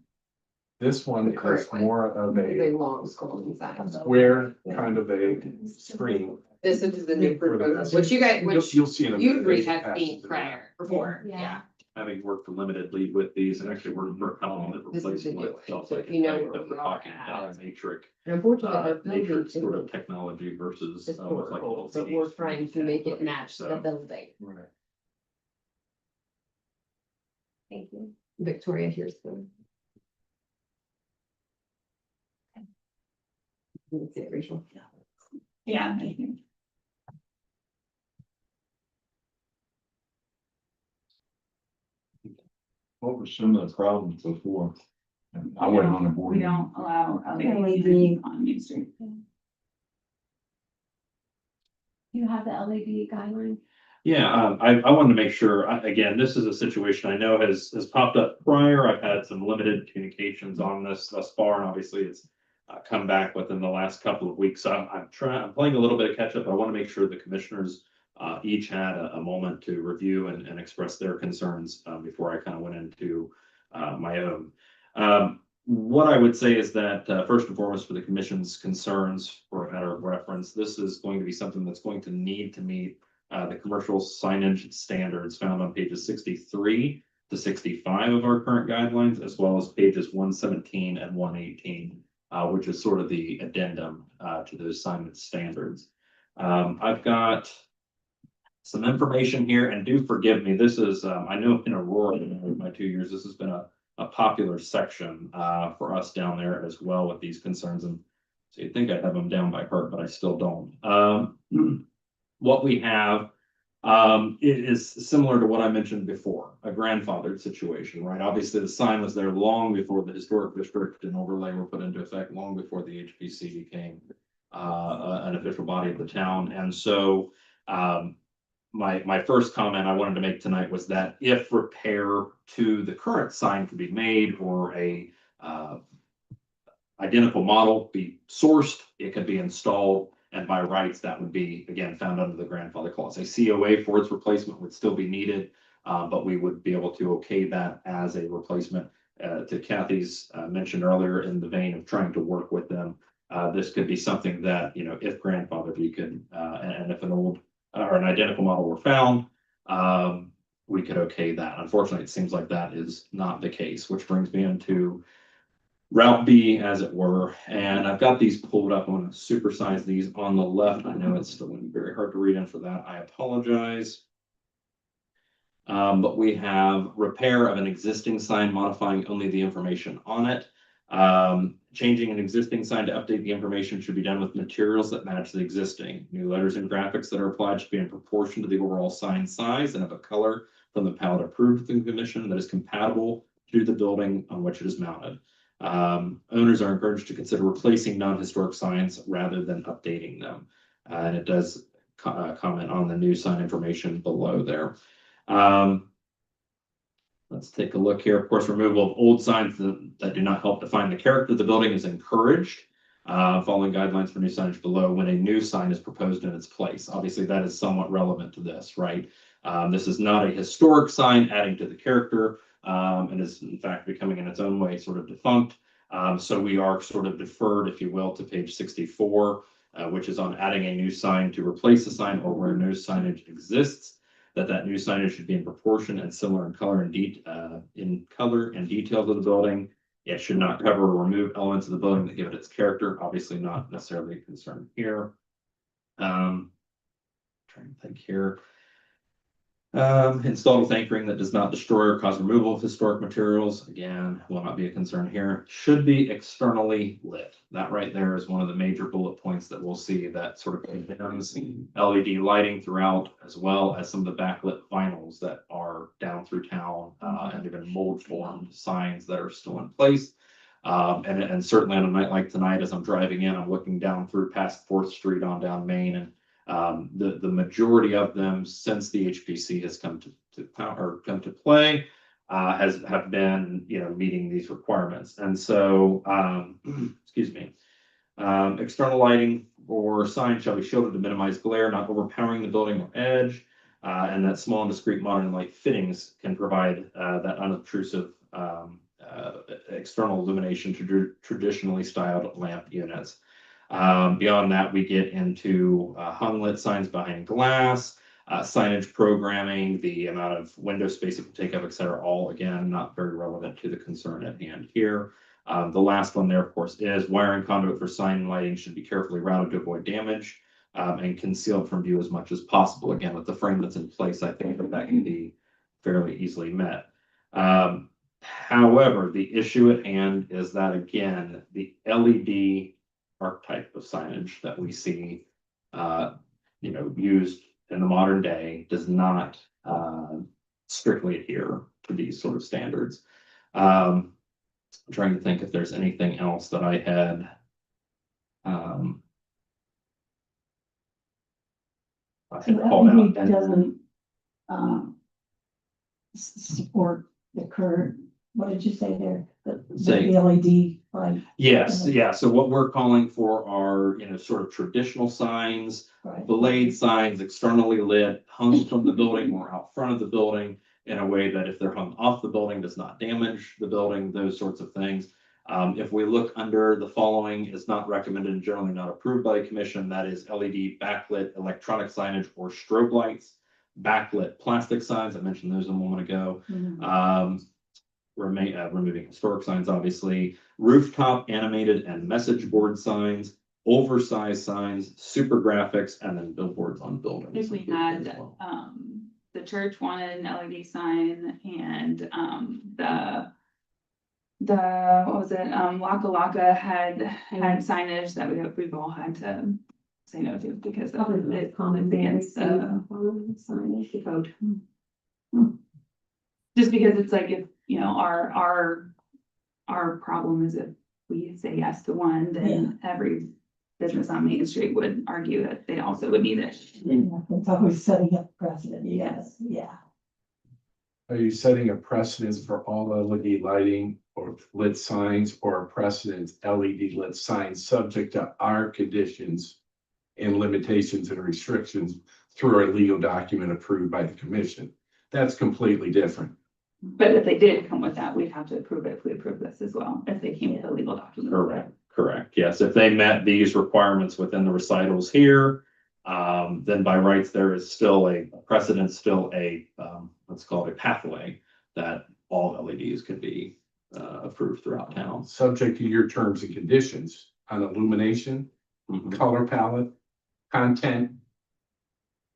This one The is current one. more of A a long scrolling sign. square kind of a screen. This is the new proposal, which you guys, which You'll see in a you minute. three have seen prior, before, Yeah. yeah. Having worked limitedly with these and actually worked for a company that This is replaced the new what one, felt so like you know that where we're we are talking at. about matrix, And unfortunately, our building matrix sort of is technology versus. almost like historical, but we're trying to make it match the building. Right. Thank you. Victoria, here's the. You can see it, Rachel. Yeah, I think. What were some of the problems before? I wasn't on the board. We don't allow LED. LED on Main Street. You have the LED guideline. Yeah, I wanted to make sure, again, this is a situation I know has popped up prior. I've had some limited communications on this thus far, and obviously it's come back within the last couple of weeks. So I'm playing a little bit of catch up. I want to make sure the commissioners each had a moment to review and express their concerns before I kind of went into my own. what I would say is that, first and foremost, for the commission's concerns, for a matter of reference, this is going to be something that's going to need to meet the commercial signage standards found on pages 63 to 65 of our current guidelines, as well as pages 117 and 118, which is sort of the addendum to those signage standards. I've got some information here, and do forgive me, this is, I know in Aurora, in my 2 years, this has been a popular section for us down there as well with these concerns. And so you'd think I'd have them down by heart, but I still don't. What we have is similar to what I mentioned before, a grandfathered situation, right? Obviously, the sign was there long before the historic district and overlay were put into effect, long before the HPC became an official body of the town. And so my first comment I wanted to make tonight was that if repair to the current sign could be made, or a identical model be sourced, it could be installed, and by rights that would be again found under the grandfather clause. A COA for its replacement would still be needed, but we would be able to okay that as a replacement. To Kathy's mentioned earlier, in the vein of trying to work with them, this could be something that, you know, if grandfathered, we could, and if an old or an identical model were found, we could okay that. Unfortunately, it seems like that is not the case, which brings me into Route B, as it were. And I've got these pulled up. I want to supersize these on the left. I know it's still very hard to read, and for that, I apologize. But we have repair of an existing sign, modifying only the information on it. Changing an existing sign to update the information should be done with materials that match the existing. New letters and graphics that are applied should be in proportion to the overall sign size and of a color from the palette approved through the commission that is compatible to the building on which it is mounted. Owners are encouraged to consider replacing non-historic signs rather than updating them. And it does comment on the new sign information below there. Let's take a look here. Of course, removal of old signs that do not help define the character of the building is encouraged. Following guidelines for new signage below when a new sign is proposed in its place. Obviously, that is somewhat relevant to this, right? This is not a historic sign adding to the character, and is in fact becoming in its own way sort of defunct. So we are sort of deferred, if you will, to page 64, which is on adding a new sign to replace a sign or where no signage exists. That new signage should be in proportion and similar in color and detail to the building. It should not cover or remove elements of the building that give it its character. Obviously, not necessarily a concern here. Trying to think here. Installed with anchoring that does not destroy or cause removal of historic materials. Again, will not be a concern here. Should be externally lit. That right there is one of the major bullet points that we'll see, that sort of condemns LED lighting throughout, as well as some of the backlit vinyls that are down through town, and even mold formed signs that are still in place. And certainly on a night like tonight, as I'm driving in, I'm looking down through past 4th Street on down Main, and the majority of them, since the HPC has come to play, have been, you know, meeting these requirements. And so, excuse me, external lighting or sign shall be shielded to minimize glare, not overpowering the building or edge, and that small and discrete modern light fittings can provide that unobtrusive external illumination to traditionally styled lamp units. Beyond that, we get into hung lit signs behind glass, signage programming, the amount of window space it can take up, et cetera, all again, not very relevant to the concern at hand here. The last one there, of course, is wiring conduit for sign lighting should be carefully routed to avoid damage, and concealed from view as much as possible. Again, with the frame that's in place, I think that can be fairly easily met. However, the issue at hand is that, again, the LED archetype of signage that we see, you know, used in the modern day does not strictly adhere to these sort of standards. I'm trying to think if there's anything else that I had. So LED doesn't support the current, what did you say there? The LED, right? Yes, yeah. So what we're calling for are, you know, sort of traditional signs, Right. belayed signs, externally lit, hung from the building or out front of the building in a way that if they're hung off the building does not damage the building, those sorts of things. If we look under the following, is not recommended and generally not approved by the commission, that is LED backlit electronic signage or strobe lights, backlit plastic signs, I mentioned those a moment ago. Removing historic signs, obviously, rooftop animated and message board signs, oversized signs, super graphics, and then billboards on buildings. If we had, the church wanted an LED sign and, what was it, Laka Laka had signage that we've all had to say no to because of it against the code. Just because it's like, if, you know, our problem is if we say yes to one, then every business on Main Street would argue that they also would need it. Yeah, it's always setting up precedent, yes, yeah. Are you setting a precedence for all LED lighting or lit signs, or a precedence LED lit signs subject to our conditions and limitations and restrictions through a legal document approved by the commission? That's completely different. But if they did come with that, we'd have to approve it if we approve this as well, if they came with a legal document. Correct, yes, if they met these requirements within the recitals here, then by rights, there is still a precedent, still a, let's call it a pathway that all LEDs could be approved throughout town. Subject to your terms and conditions on illumination, color palette, content,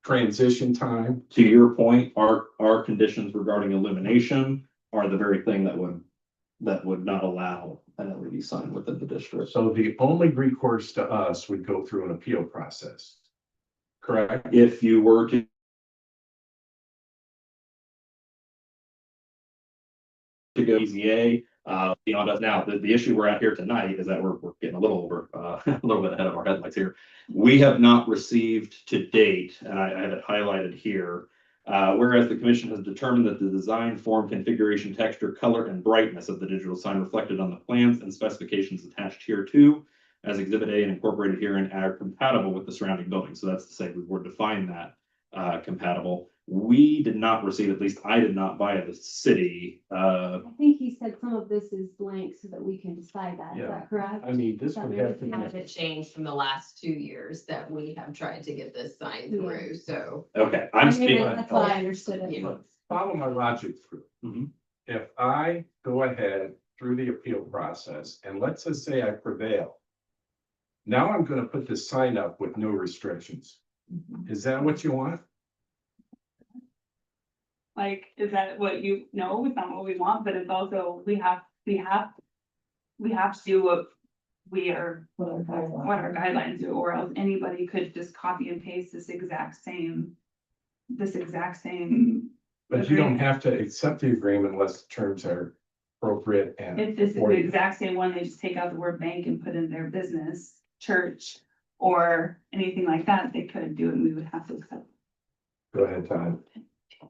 transition time. To your point, our conditions regarding illumination are the very thing that would not allow an LED sign within the district. So the only recourse to us would go through an appeal process. Correct? If you were to go EZA, beyond us now, the issue we're at here tonight is that we're getting a little over, a little bit ahead of our headlights here. We have not received to date, and I have it highlighted here, whereas the commission has determined that the design, form, configuration, texture, color, and brightness of the digital sign reflected on the plans and specifications attached here to as Exhibit A and incorporated herein are compatible with the surrounding building. So that's to say we were defined that compatible. We did not receive, at least I did not via the city. I think he said some of this is blank so that we can decide that. Is Yeah. that correct? I mean, this would have to Hasn't changed from the last 2 years that we have tried to get this sign through, so. Okay, I I'm mean, speaking. that's what I understood it. Yeah. follow my logic through. Mhm. If I go ahead through the appeal process and let's just say I prevail. Now I'm gonna put this sign up with no restrictions. Is that what you want? Like, is that what you know? It's not what we want, but it's also, we have to do what we are, What our what our guidelines. guidelines do, or else anybody could just copy and paste this exact same. But you don't have to accept the agreement unless the terms are appropriate and. If this is the affordable. exact same one, they just take out the word bank and put in their business, church, or anything like that, they could do it, and we would have to accept. Go ahead, Todd.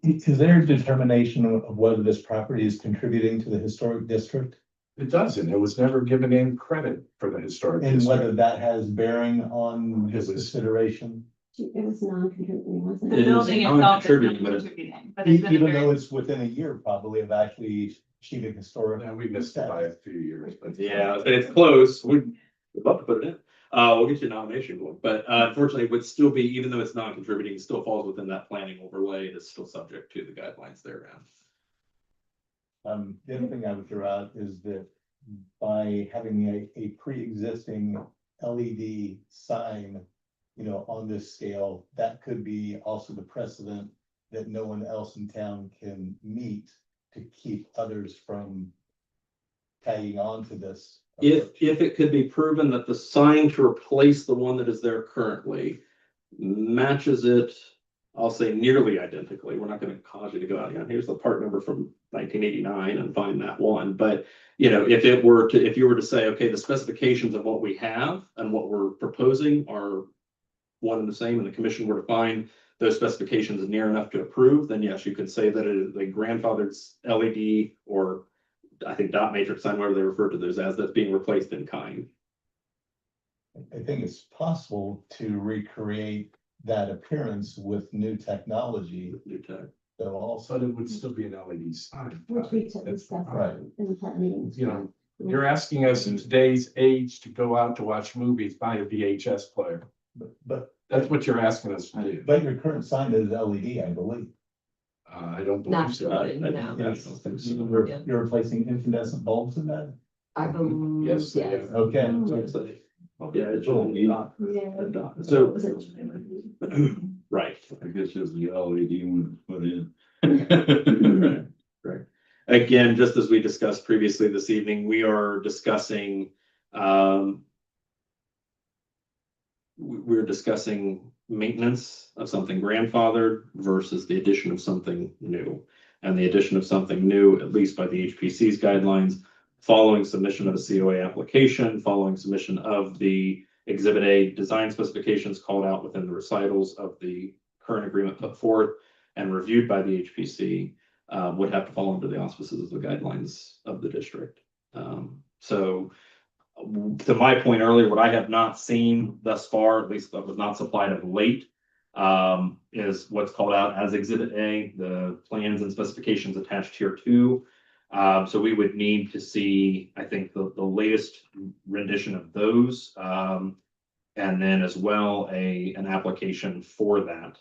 Is there a determination of whether this property is contributing to the historic district? It doesn't. It was never given in credit for the historic And whether district. that has bearing on It this was- consideration? It was non-contributing, wasn't The It is building itself is not non-contributing, but it's- contributing, but it's been a Even very- though it's within a year probably of actually achieving historic. And we missed it by a few years, but. Yeah, it's close. We'd love to put it in. We'll get you a nomination going, but unfortunately, it would still be, even though it's non-contributing, it still falls within that planning overlay. It's still subject to the guidelines therein. The other thing I would throw out is that by having a pre-existing LED sign, you know, on this scale, that could be also the precedent that no one else in town can meet to keep others from tagging on to this. If it could be proven that the sign to replace the one that is there currently matches it, I'll say nearly identically. We're not gonna cause you to go out, here's the part number from 1989 and find that one. But, you know, if you were to say, okay, the specifications of what we have and what we're proposing are one and the same, and the commission were to find those specifications near enough to approve, then yes, you could say that it is a grandfathered LED, or I think dot matrix sign, whatever they refer to those as, that's being replaced in kind. I think it's possible to recreate that appearance with new technology, New tech. though also. But it would still be an LED sign. Which we took That's discussed right. in the part meetings. You know, You're asking us in today's age to go out to watch movies by a VHS player. But, That's what you're asking us to do. but your current sign is LED, I believe. I don't Not believe so. really, no. Yes. Yes. You're replacing incandescent bulbs in that? I believe, Yes, they yes. are. Okay. Yeah, it's all Yeah. So, right. I guess it's the LED one put in. Right, right. Again, just as we discussed previously this evening, we are discussing, we're discussing maintenance of something grandfathered versus the addition of something new. And the addition of something new, at least by the HPC's guidelines, following submission of a COA application, following submission of the Exhibit A design specifications called out within the recitals of the current agreement put forth and reviewed by the HPC, would have to fall under the auspices of the guidelines of the district. So to my point earlier, what I have not seen thus far, at least that was not supplied of late, is what's called out as Exhibit A, the plans and specifications attached here too. So we would need to see, I think, the latest rendition of those, and then as well, an application for that,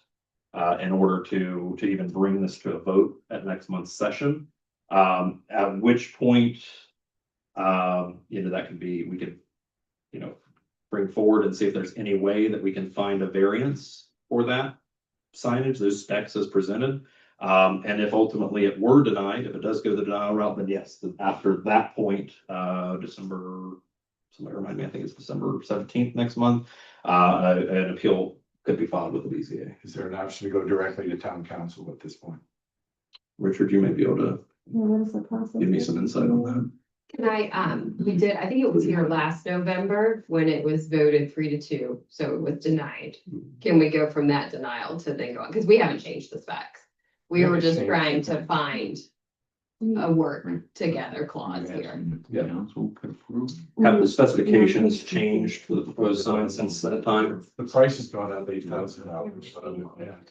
in order to even bring this to a vote at next month's session. At which point, that could be, we could, bring forward and see if there's any way that we can find a variance for that signage, those specs as presented. And if ultimately it were denied, if it does go the denial route, then yes, after that point, somebody remind me, I think it's December 17th next month, an appeal could be filed with the BZA. Is there an option to go directly to town council at this point? Richard, you may be able to What is the process? give me some insight on that. Can I, we did, I think it was here last November when it was voted 3-2, so it was denied. Can we go from that denial to then go on, because we haven't changed the specs. We were just trying to find a work together clause here. Yeah. Council could approve. Have the specifications changed for the proposed sign since that time? The price has gone up $8,000.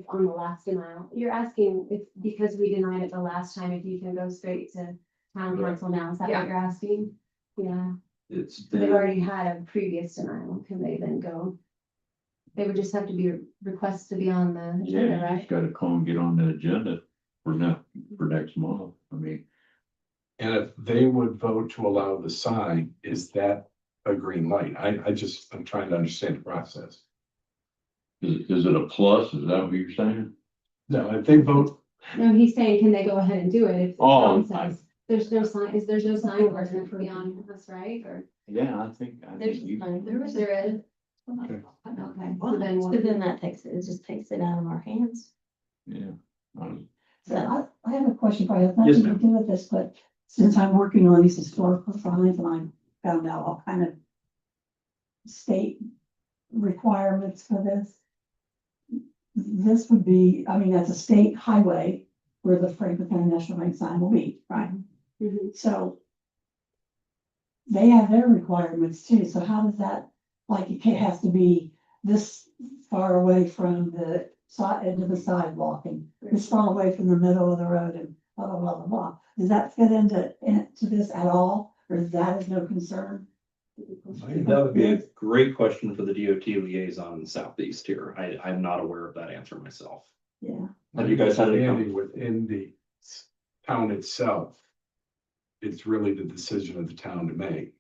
On the last denial, you're asking if, because we denied it the last time, if you can go straight to town council now, is that Yeah. what you're asking? Yeah, It's they've already had a previous denial, can they then go? They would just have to be requested to be on the agenda, Yeah, you right? just gotta call and get on the agenda for next month. I mean, And if they would vote to allow the sign, is that a green light? I'm trying to understand the process. is it a plus? Is that what you're saying? No, if they vote, No, he's saying, can they go ahead and do it if the Oh, town says, there's no sign, there's no sign ordinance beyond us, right? Or Yeah, I think there's, you. there is. Okay, so then So what? then that it just takes it out of our hands. Yeah. So I have a question for you. It has Yes, nothing to do with this, but since I'm working on these historical signs and I found out all kind of state requirements for this. This would be, I mean, that's a state highway where the Franklin County National Bank sign will be, right? Mhm. So they have their requirements too. So how does that, like, it has to be this far away from the side, end of the sidewalk and this far away from the middle of the road and blah, blah, blah, blah, blah. Does that fit into this at all? Or is that is no concern? That would be a great question for the DOT liaison in Southeast here. I'm not aware of that answer myself. Yeah. Have you guys had any Andy, within the town itself, it's really the decision of the town to make.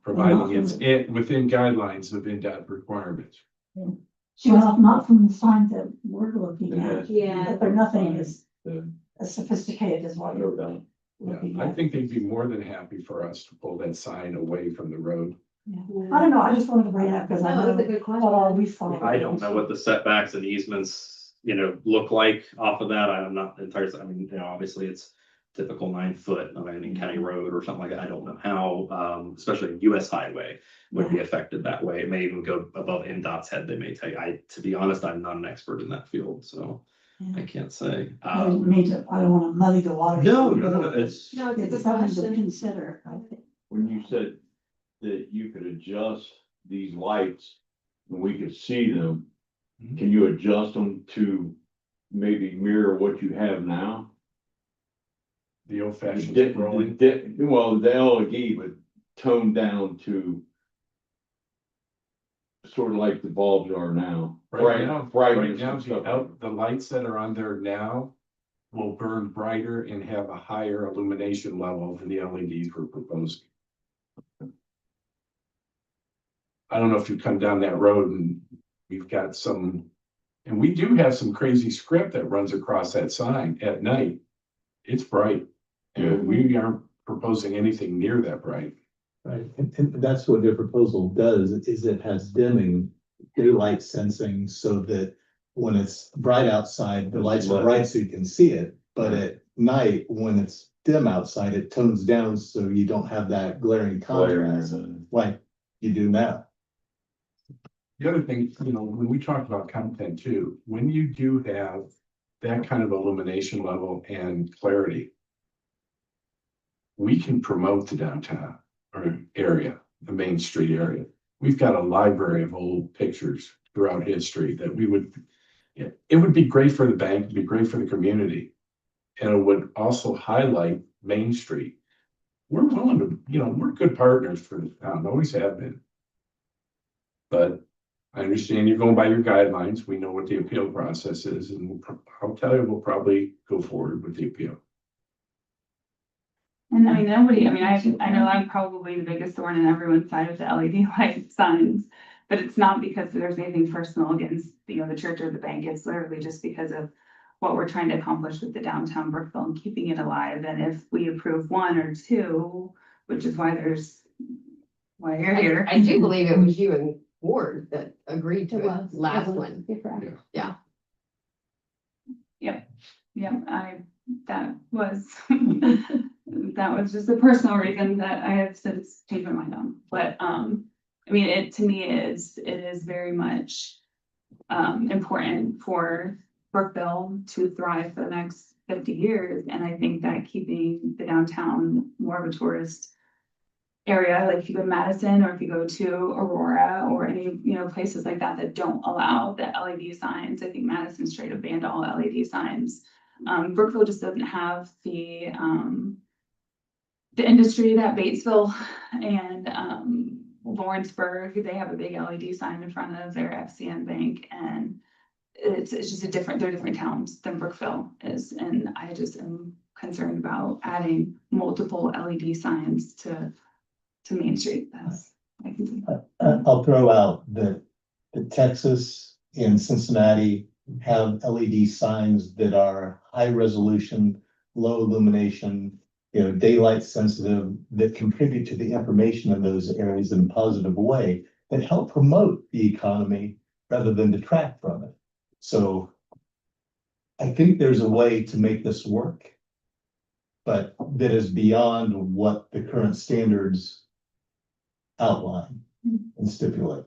Providing it's within guidelines of NDOT requirements. Well, not from the signs that we're looking at. Yeah. But they're nothing as The- sophisticated as what you're Okay. looking I at. think they'd be more than happy for us to pull that sign away from the road. I don't know, I just wanted to bring it up because I That was a know good what all question. we follow. I don't know what the setbacks and easements, look like off of that. I'm not entirely, obviously it's typical 9 foot of any county road or something like that. I don't know how, especially a US highway would be affected that way. It may even go above NDOT's head. They may tell you, to be honest, I'm not an expert in that field, so I can't say. I didn't mean to, I don't want to muddy the water. No, it's. No, it's a It's good something to question. consider, I think. When you said that you could adjust these lights and we could see them, can you adjust them to maybe mirror what you have now? The old fashioned The rolling. well, the LED would tone down to sort of like the bulbs are now. Right now, Brightness the and stuff. the lights that are on there now will burn brighter and have a higher illumination level than the LEDs we're proposing. I don't know if you come down that road and we've got some, and we do have some crazy script that runs across that sign at night. It's bright, and we aren't proposing anything near that bright. Right, and that's what their proposal does, is it has dimming daylight sensing so that when it's bright outside, the lights are bright so you can see it. But at night, when it's dim outside, it tones down so you don't have that glaring contrast like you do now. The other thing, when we talk about content too, when you do have that kind of illumination level and clarity, we can promote the downtown or area, the Main Street area. We've got a library of old pictures throughout history that we would, it would be great for the bank, it'd be great for the community. And it would also highlight Main Street. We're willing to, we're good partners for the town, always have been. But I understand you're going by your guidelines. We know what the appeal process is, and I'll tell you, we'll probably go forward with the appeal. And I know I'm probably the biggest thorn in everyone's side with the LED light signs, but it's not because there's anything personal against, the church or the bank. It's literally just because of what we're trying to accomplish with the downtown Brookville and keeping it alive. And if we approve one or two, which is why you're here. I do believe it was you and Ward that agreed to It it was. last It was. one. You're correct. Yeah. That was just a personal reason that I have since changed my mind on. But, it is very much important for Brookville to thrive for the next 50 years. And I think that keeping the downtown more of a tourist area, like if you go to Madison or if you go to Aurora or any, places like that that don't allow the LED signs. I think Madison straight up banned all LED signs. Brookville just doesn't have the industry that Batesville and Lawrenceburg, they have a big LED sign in front of their FCN bank, and it's just they're different towns than Brookville is. And I just am concerned about adding multiple LED signs to Main Street. That's I can see. I'll throw out that Texas and Cincinnati have LED signs that are high resolution, low illumination, daylight sensitive, that contribute to the information in those areas in a positive way, that help promote the economy rather than detract from it. So I think there's a way to make this work, but that is beyond what the current standards outline and stipulate.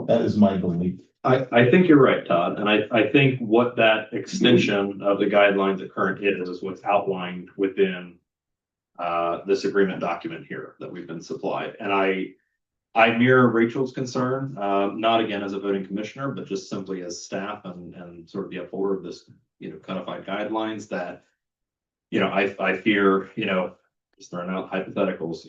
That is my belief. I think you're right, Todd, and I think what that extension of the guidelines that current is what's outlined within this agreement document here that we've been supplied. And I mirror Rachel's concern, not again as a voting commissioner, but just simply as staff and sort of the upholder of this, codified guidelines that, I fear, just throwing out hypotheticals,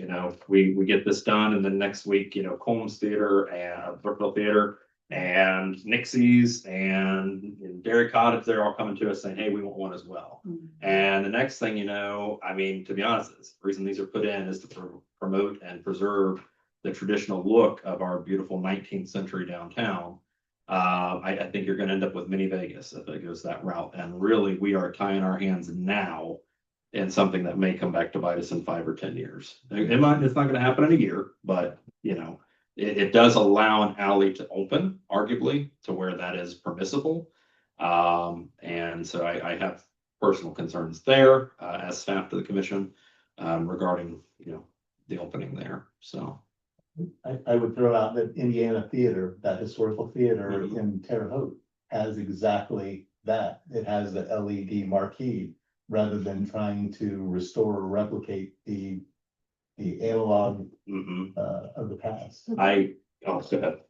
we get this done and then next week, Combs Theater and Brookville Theater and Nixie's and Dairy Cottage, they're all coming to us saying, hey, we want one as well. And the next thing to be honest, the reason these are put in is to promote and preserve the traditional look of our beautiful 19th century downtown. I think you're gonna end up with mini Vegas if it goes that route. And really, we are tying our hands now in something that may come back to bite us in 5 or 10 years. It's not gonna happen in a year, but it does allow an alley to open, arguably, to where that is permissible. And so I have personal concerns there, as staff to the commission, regarding, the opening there, so. I would throw out that Indiana Theater, that historical theater in Terre Haute, has exactly that. It has the LED marquee rather than trying to restore or replicate the analog of the past. Go ahead.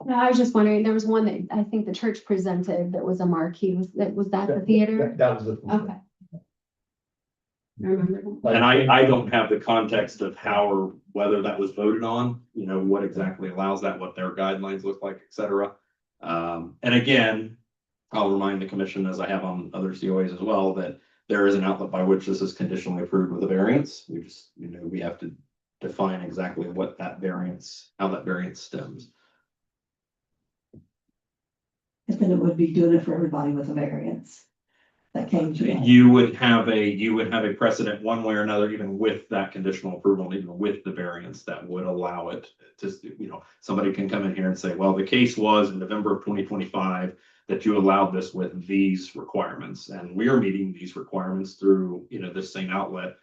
No, I was just wondering, there was one that I think the church presented that was a marquee. Was that the theater? That was the. Okay. And I don't have the context of how or whether that was voted on, you know, what exactly allows that, what their guidelines look like, et cetera. And again, I'll remind the commission, as I have on other COAs as well, that there is an outlet by which this is conditionally approved with a variance. We just, you know, we have to define exactly what that variance, how that variance stems. And then it would be doing it for everybody with a variance. That came to us. You would have a precedent one way or another, even with that conditional approval, even with the variance that would allow it to, you know, somebody can come in here and say, well, the case was in November of 2025 that you allowed this with these requirements, and we are meeting these requirements through, you know, this same outlet.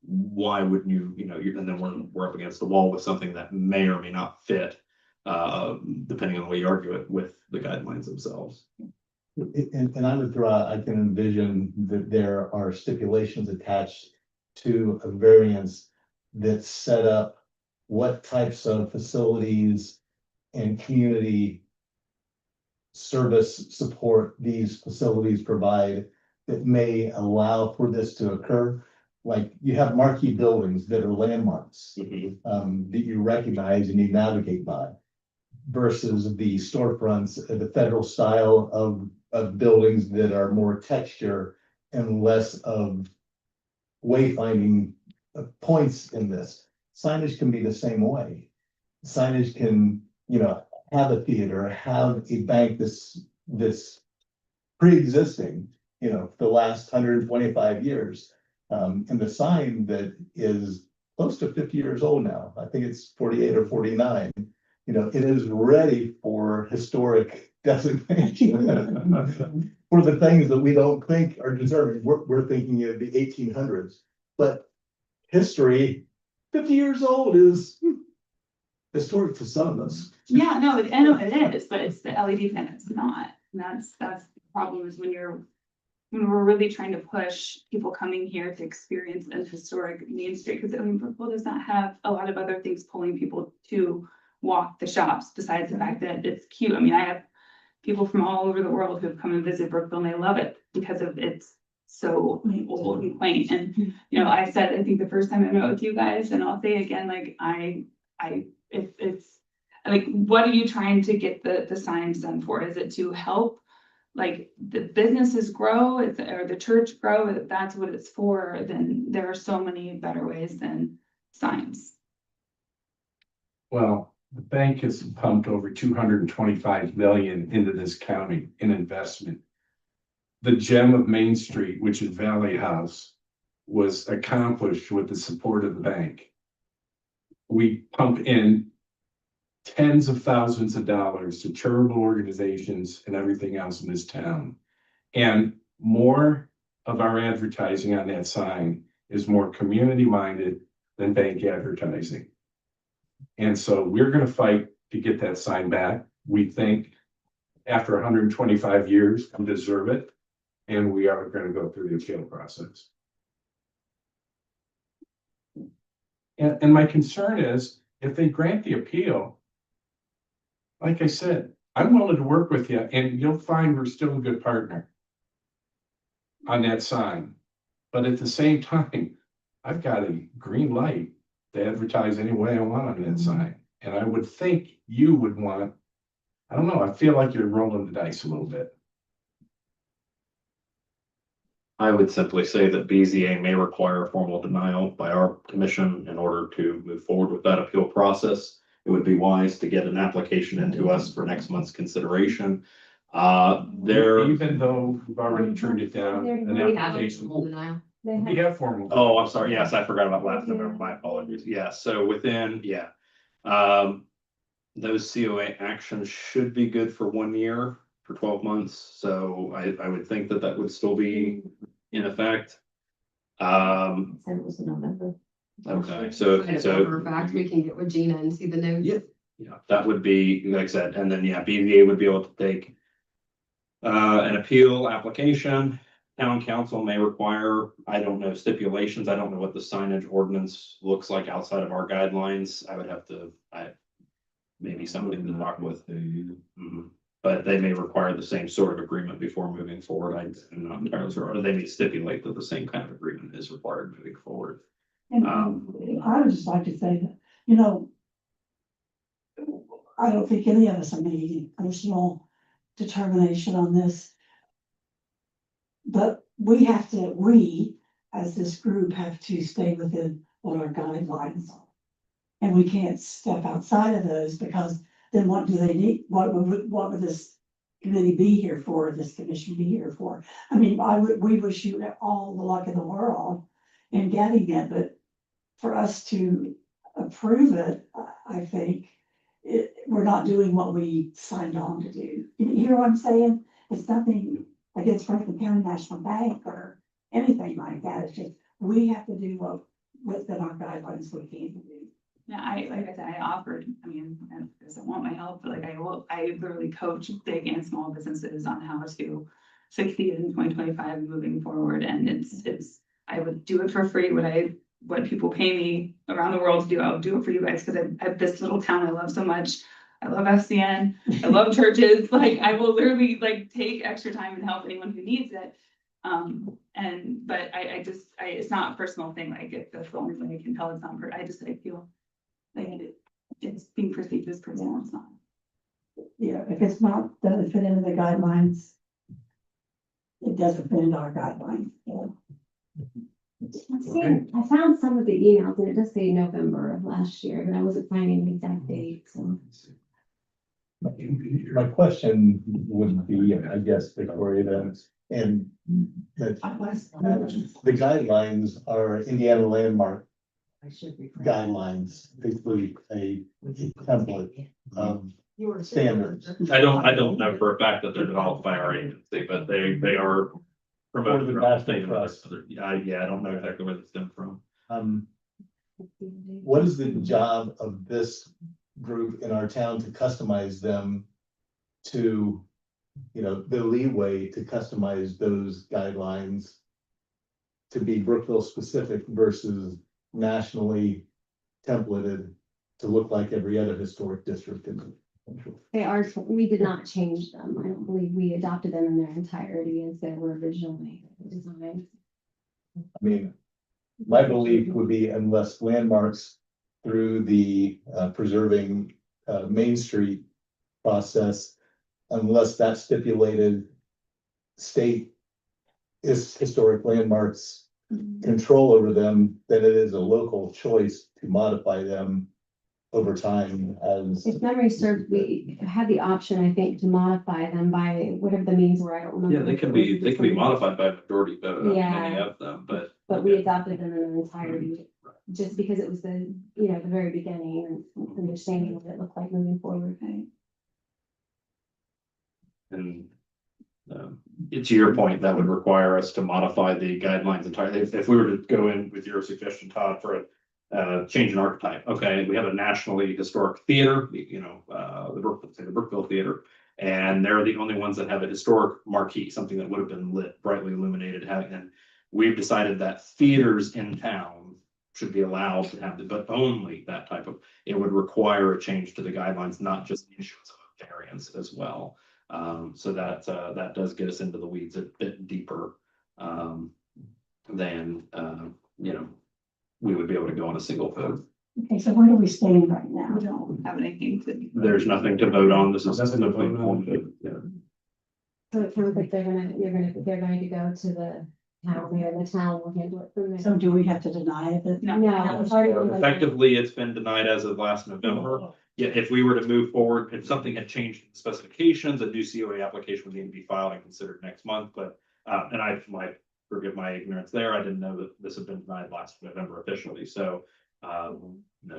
Why wouldn't you, you know, and then we're up against the wall with something that may or may not fit, depending on the way you argue it with the guidelines themselves. And I would throw out, I can envision that there are stipulations attached to a variance that set up what types of facilities and community service support these facilities provide that may allow for this to occur. Like you have marquee buildings that are landmarks, that you recognize and you navigate by, versus the storefronts, the federal style of buildings that are more texture and less of wayfinding points in this. Signage can be the same way. Signage can, you know, have a theater, have a bank this pre-existing, you know, the last 125 years. And the sign that is close to 50 years old now, I think it's 48 or 49, you know, it is ready for historic designation for the things that we don't think are deserving. We're thinking of the 1800s, but history, 50 years old is historic to some of us. Yeah, no, I know it is, but it's the LED fan, it's not. And that's the problem, is when we're really trying to push people coming here to experience an historic Main Street, because I mean, Brookville does not have a lot of other things pulling people to walk the shops, besides the fact that it's cute. I mean, I have people from all over the world who've come and visit Brookville and they love it because of it's so old and quaint. And, you know, I said, I think the first time I met with you guys, and I'll say again, like, it's like, what are you trying to get the signs done for? Is it to help like the businesses grow, or the church grow? If that's what it's for, then there are so many better ways than signs. Well, the bank has pumped over 225 million into this county in investment. The gem of Main Street, which is Valley House, was accomplished with the support of the bank. We pump in tens of thousands of dollars to charitable organizations and everything else in this town. And more of our advertising on that sign is more community-minded than bank advertising. And so we're going to fight to get that sign back. We think after 125 years, we deserve it. And we are going to go through the appeal process. And my concern is, if they grant the appeal, like I said, I'm willing to work with you, and you'll find we're still a good partner on that sign. But at the same time, I've got a green light to advertise any way I want on that sign. And I would think you would want, I don't know, I feel like you're rolling the dice a little bit. I would simply say that BZA may require a formal denial by our commission in order to move forward with that appeal process. It would be wise to get an application into us for next month's consideration. Even though we've already turned it down, an We have a application. formal denial. We have formal. Oh, I'm sorry. Yes, I forgot about last November. My apologies. Yeah, so within, those COA actions should be good for 1 year, for 12 months. So I would think that that would still be in effect. Said it was in November. Okay, so Over back, we can get with Gina and see the notes. yeah, that would be, like I said, and then, BZA would be able to take an appeal application. Town council may require, I don't know, stipulations. I don't know what the signage ordinance looks like outside of our guidelines. I would have to, maybe somebody to talk with. But they may require the same sort of agreement before moving forward. I'm not entirely sure, or they may stipulate that the same kind of agreement is required moving forward. And I would just like to say that, you know, I don't think any of us are making personal determination on this. But we, as this group, have to stay within what our guidelines are. And we can't step outside of those, because then what do they need? What would this committee be here for, this commission be here for? I mean, we wish you all the luck in the world in getting it, but for us to approve it, I think we're not doing what we signed on to do. You hear what I'm saying? It's nothing against Franklin County National Bank or anything like that. It's just, we have to do what within our guidelines we can do. Yeah, like I said, I offered, I mean, I don't want my help, but like I literally coach big and small businesses on how to succeed in 2025 and moving forward. And it's, I would do it for free. What people pay me around the world to do, I'll do it for you guys, because I have this little town I love so much. I love FCN, I love churches, like I will literally like take extra time and help anyone who needs it. But it's not a personal thing, like if that's the only way I can tell, it's not, I feel like it's being perceived as personal, it's not. Yeah, if it's not, doesn't fit into the guidelines, it doesn't fit into our guidelines. I found some of the emails and it does say November of last year, but I wasn't finding the exact date, so. My question would be, I guess, Victoria, that, and that the guidelines are Indiana landmark guidelines, basically a template of standards. I don't know for a fact that they're developed by our agency, but they are promoted Or the throughout the National state. and Trust. Yeah, I don't know exactly where they stem from. What is the job of this group in our town to customize them to, you know, the leeway to customize those guidelines to be Brookville specific versus nationally templated to look like every other historic district in the country? They are, we did not change them. I don't believe we adopted them in their entirety as they were originally designed. I mean, my belief would be unless landmarks through the preserving Main Street process, unless that stipulated state is historic landmarks control over them, then it is a local choice to modify them over time as. If memory serves, we had the option, I think, to modify them by whatever the means were. I don't remember. Yeah, they can be modified by majority vote on any of them, but. But we adopted them in their entirety, just because it was the very beginning and understanding what it looked like moving forward. And to your point, that would require us to modify the guidelines entirely. If we were to go in with your suggestion, Todd, for a change in archetype, okay, we have a nationally historic theater, the Brookville Theater. And they're the only ones that have a historic marquee, something that would have been lit, brightly illuminated, and we've decided that theaters in town should be allowed to have but only that type of, it would require a change to the guidelines, not just the issuance of a variance as well. So that does get us into the weeds a bit deeper, than, we would be able to go on a single vote. Okay, so where do we stand right now? We don't have anything to. There's nothing to vote on. This is Nothing to vote on. So it sounds like they're going to go to the town there, and the town will handle it from there. So do we have to deny it? No, it's already. Effectively, it's been denied as of last November. Yeah, if we were to move forward, if something had changed in the specifications, a new COA application would need to be filed and considered next month, but, and I might forgive my ignorance there, I didn't know that this had been denied last November officially, so,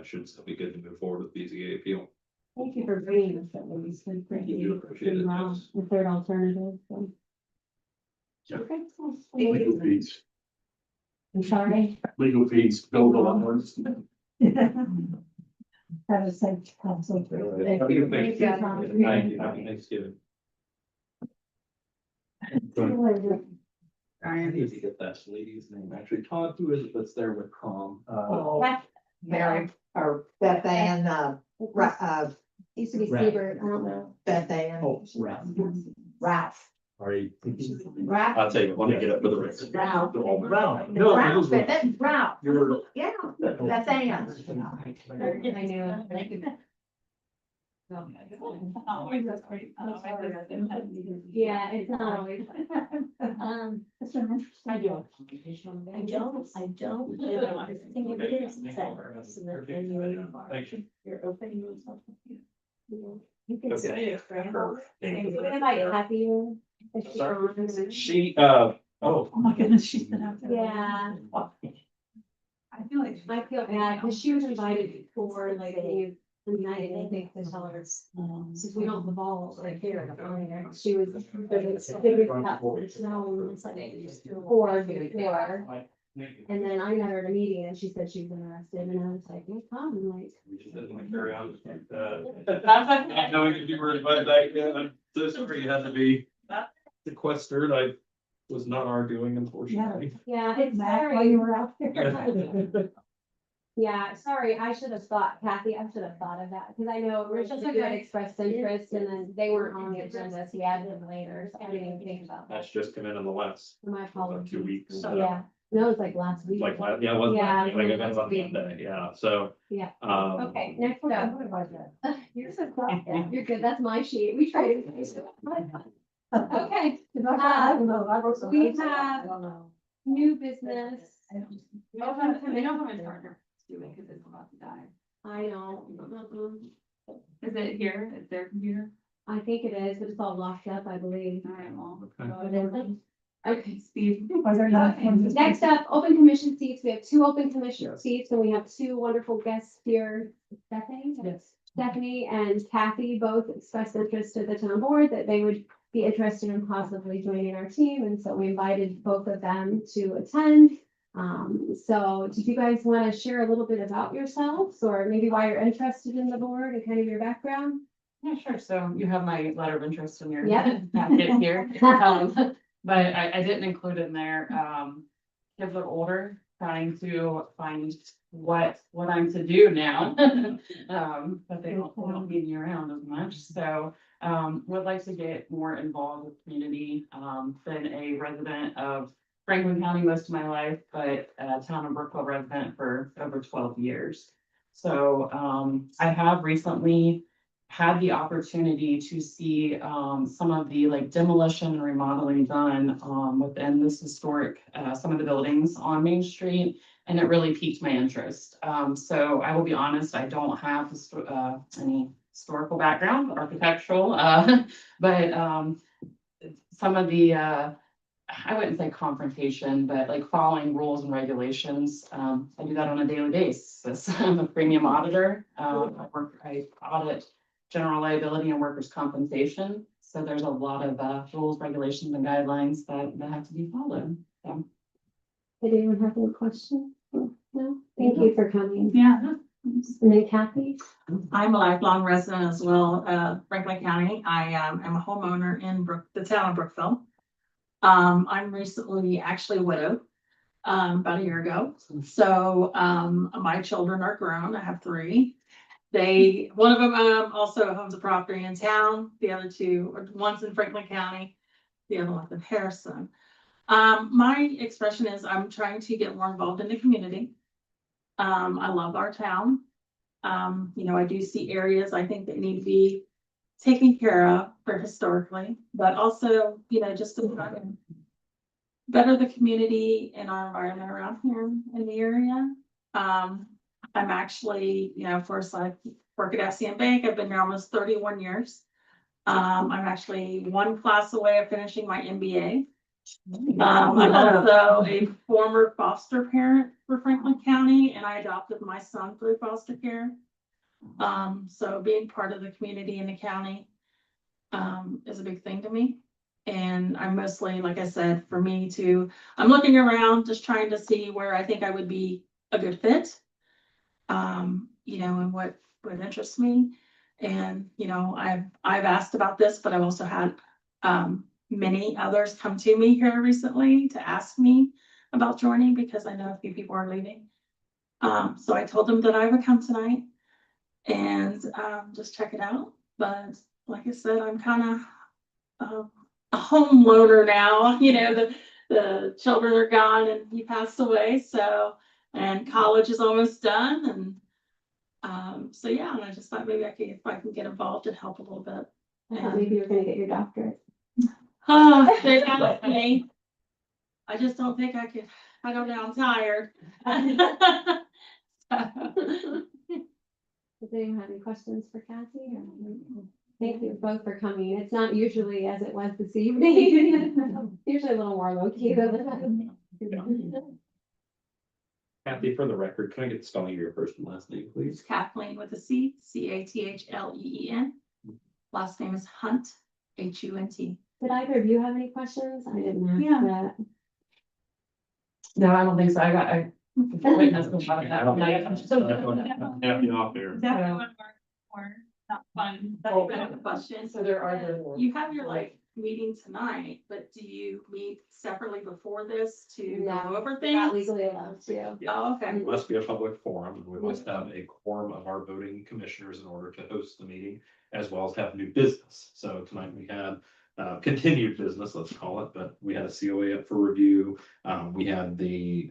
should still be good to move forward with BZA appeal. Thank you for bringing this up. It's been pretty, do appreciate it, wow, yes. the third alternative, so. Yeah. Okay. Legal fees, I'm sorry. legal fees, billable hours. Have a safe council. Thank you. Thank you. Happy Thanksgiving. I need to get that lady's name, actually, Todd, who is it that's there with Crom? Mary, or Beth Ann, Used to be Ralph. Seabird, I don't know. Beth Ann. Oh, Ralph. Ralph. Sorry. Ralph. I'll tell you, let me get up for the rest. Ralph. Ralph. No, it Ralph, was Ralph. that's Ralph. You're- Yeah, Beth Ann. I knew. Yeah, it's not always. That's an interesting. I don't. I don't. I think it is. So that then Thank you. you're opening yourself. You can Okay. say it, right? Thank you. What about happier? Is she on? She, Oh my goodness, she's been out there. Yeah, I feel like. I feel bad, because she was invited before, like, the night, I think, the sellers. Since we don't have all right here, she was, it's big cut, it's now, it's like 4 before. And then I met her at a meeting and she said she was interested, and I was like, no problem, like. Carry on. I know you were invited back in. I'm so sorry you had to be sequestered. I was not our doing, unfortunately. Yeah, it's Matt, while you very, were out there. yeah, sorry, I should have thought, Kathy, I should have thought of that, because I know originally you had expressed interest and then they weren't on the agenda, so we added them later, so I didn't even think about that. That's just come in the last My apologies. 2 weeks. Yeah, no, it was like last week. Like, yeah, it was, Yeah, like, it was last on week. Monday, yeah, so. Yeah. Okay. Next up. You're so quiet. You're good, that's my sheet, we tried to. Okay, I don't know, I wrote some. we have new business. They don't have a charger to do it because it's about to die. I know, Is it here? Is their computer? I think it is, but it's all locked up, I believe. All right, well. Oh, it isn't? Okay, Steve. Are there not? Okay, next up, open commission seats. We have 2 open commission seats and we have 2 wonderful guests here. Stephanie? Yes. Stephanie and Kathy both expressed interest to the town board that they would be interested in possibly joining our team. And so we invited both of them to attend. So did you guys want to share a little bit about yourselves or maybe why you're interested in the board and kind of your background? Yeah, sure. So you have my letter of interest in your Yeah. packet here. But I didn't include in there, kids are older, trying to find what I'm to do now. But they don't need me around as much, so, would like to get more involved with community. Been a resident of Franklin County most of my life, but a town of Brookville resident for over 12 years. So, I have recently had the opportunity to see some of the like demolition and remodeling done within this historic, some of the buildings on Main Street, and it really piqued my interest. So I will be honest, I don't have any historical background, architectural, but some of the I wouldn't say confrontation, but like following rules and regulations. I do that on a daily basis. I'm a premium auditor. I audit general liability and workers' compensation. So there's a lot of rules, regulations, and guidelines that have to be followed. So. Did anyone have any questions? No? Thank you for coming. Yeah. And then Kathy? I'm a lifelong resident as well, Franklin County. I am a homeowner in the town of Brookville. I'm recently actually widowed, about a year ago. So, my children are grown. I have 3. One of them, also owns a property in town. The other 2, one's in Franklin County, the other one's in Harrison. My expression is I'm trying to get more involved in the community. I love our town. I do see areas I think that need to be taken care of for historically, but also, just to try and better the community and our environment around here in the area. I'm actually, first I work at FCM Bank. I've been here almost 31 years. I'm actually 1 class away of finishing my MBA. I'm also a former foster parent for Franklin County, and I adopted my son through foster care. So being part of the community in the county is a big thing to me. And I'm mostly, like I said, I'm looking around, just trying to see where I think I would be a good fit. And what would interest me. And, I've asked about this, but I've also had many others come to me here recently to ask me about joining because I know a few people are leaving. So I told them that I would come tonight and, just check it out. But like I said, I'm kind of, a home loner now, the children are gone and he passed away, so, and college is almost done and, so yeah, and I just thought maybe if I can get involved and help a little bit. I thought maybe you were gonna get your doctorate. Oh, they got me. I just don't think I could, I don't know, I'm tired. Does anyone have any questions for Kathy? Thank you both for coming. It's not usually as it was this evening. Usually a little more low key than that. Kathy, for the record, can I get the spelling of your first and last name, It's please? Kathleen with a C, Cathleen. Last name is Hunt, Hunt. Did either of you have any questions? I didn't ask Yeah. that. No, I don't think so. I witnessed about it I that don't- night. Happy off there. Definitely want to work more, not fun. That's Oh, a good question. So there are the. You have your meeting tonight, but do you meet separately before this to No, go over Not things? legally allowed to. Oh, okay. It must be a public forum, and we must have a quorum of our voting commissioners in order to host the meeting, as well as have new business. So tonight we had continued business, let's call it, but we had a COA up for review. We had the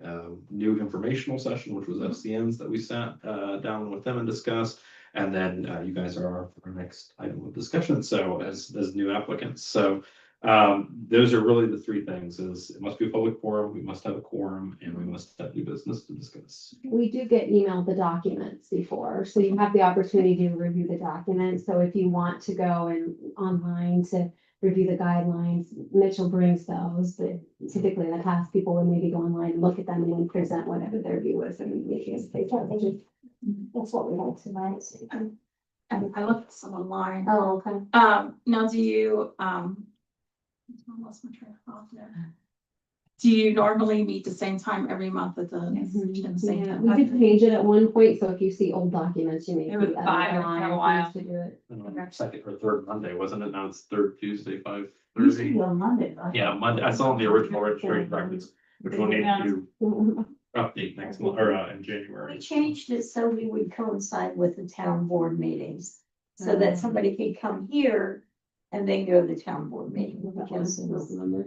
new informational session, which was FCNs that we sat down with them and discussed. And then you guys are our next item of discussion, so as new applicants. So those are really the three things: is it must be a public forum, we must have a quorum, and we must have new business to discuss. We do get emailed the documents before, so you have the opportunity to review the documents. So if you want to go and online to review the guidelines, Mitchell brings those, but typically in the past, people would maybe go online and look at them and then present whatever their view is and meetings. That's what we like tonight. I looked at some online. Oh, okay. Now do you, I lost my train of thought there. Do you normally meet the same time every month at the same Yeah, time? we did change it at one point, so if you see old documents, you may. It was see that 5 online for a if you while. used to do it. Second or third Monday, wasn't it? Now it's third Tuesday, Used to 5:30. be on Monday. right? Yeah, Monday. I saw the original registration records, which we'll need to update next month or in January. We changed it so we would coincide with the town board meetings, so that somebody could come here and then go to the town board meeting. Because And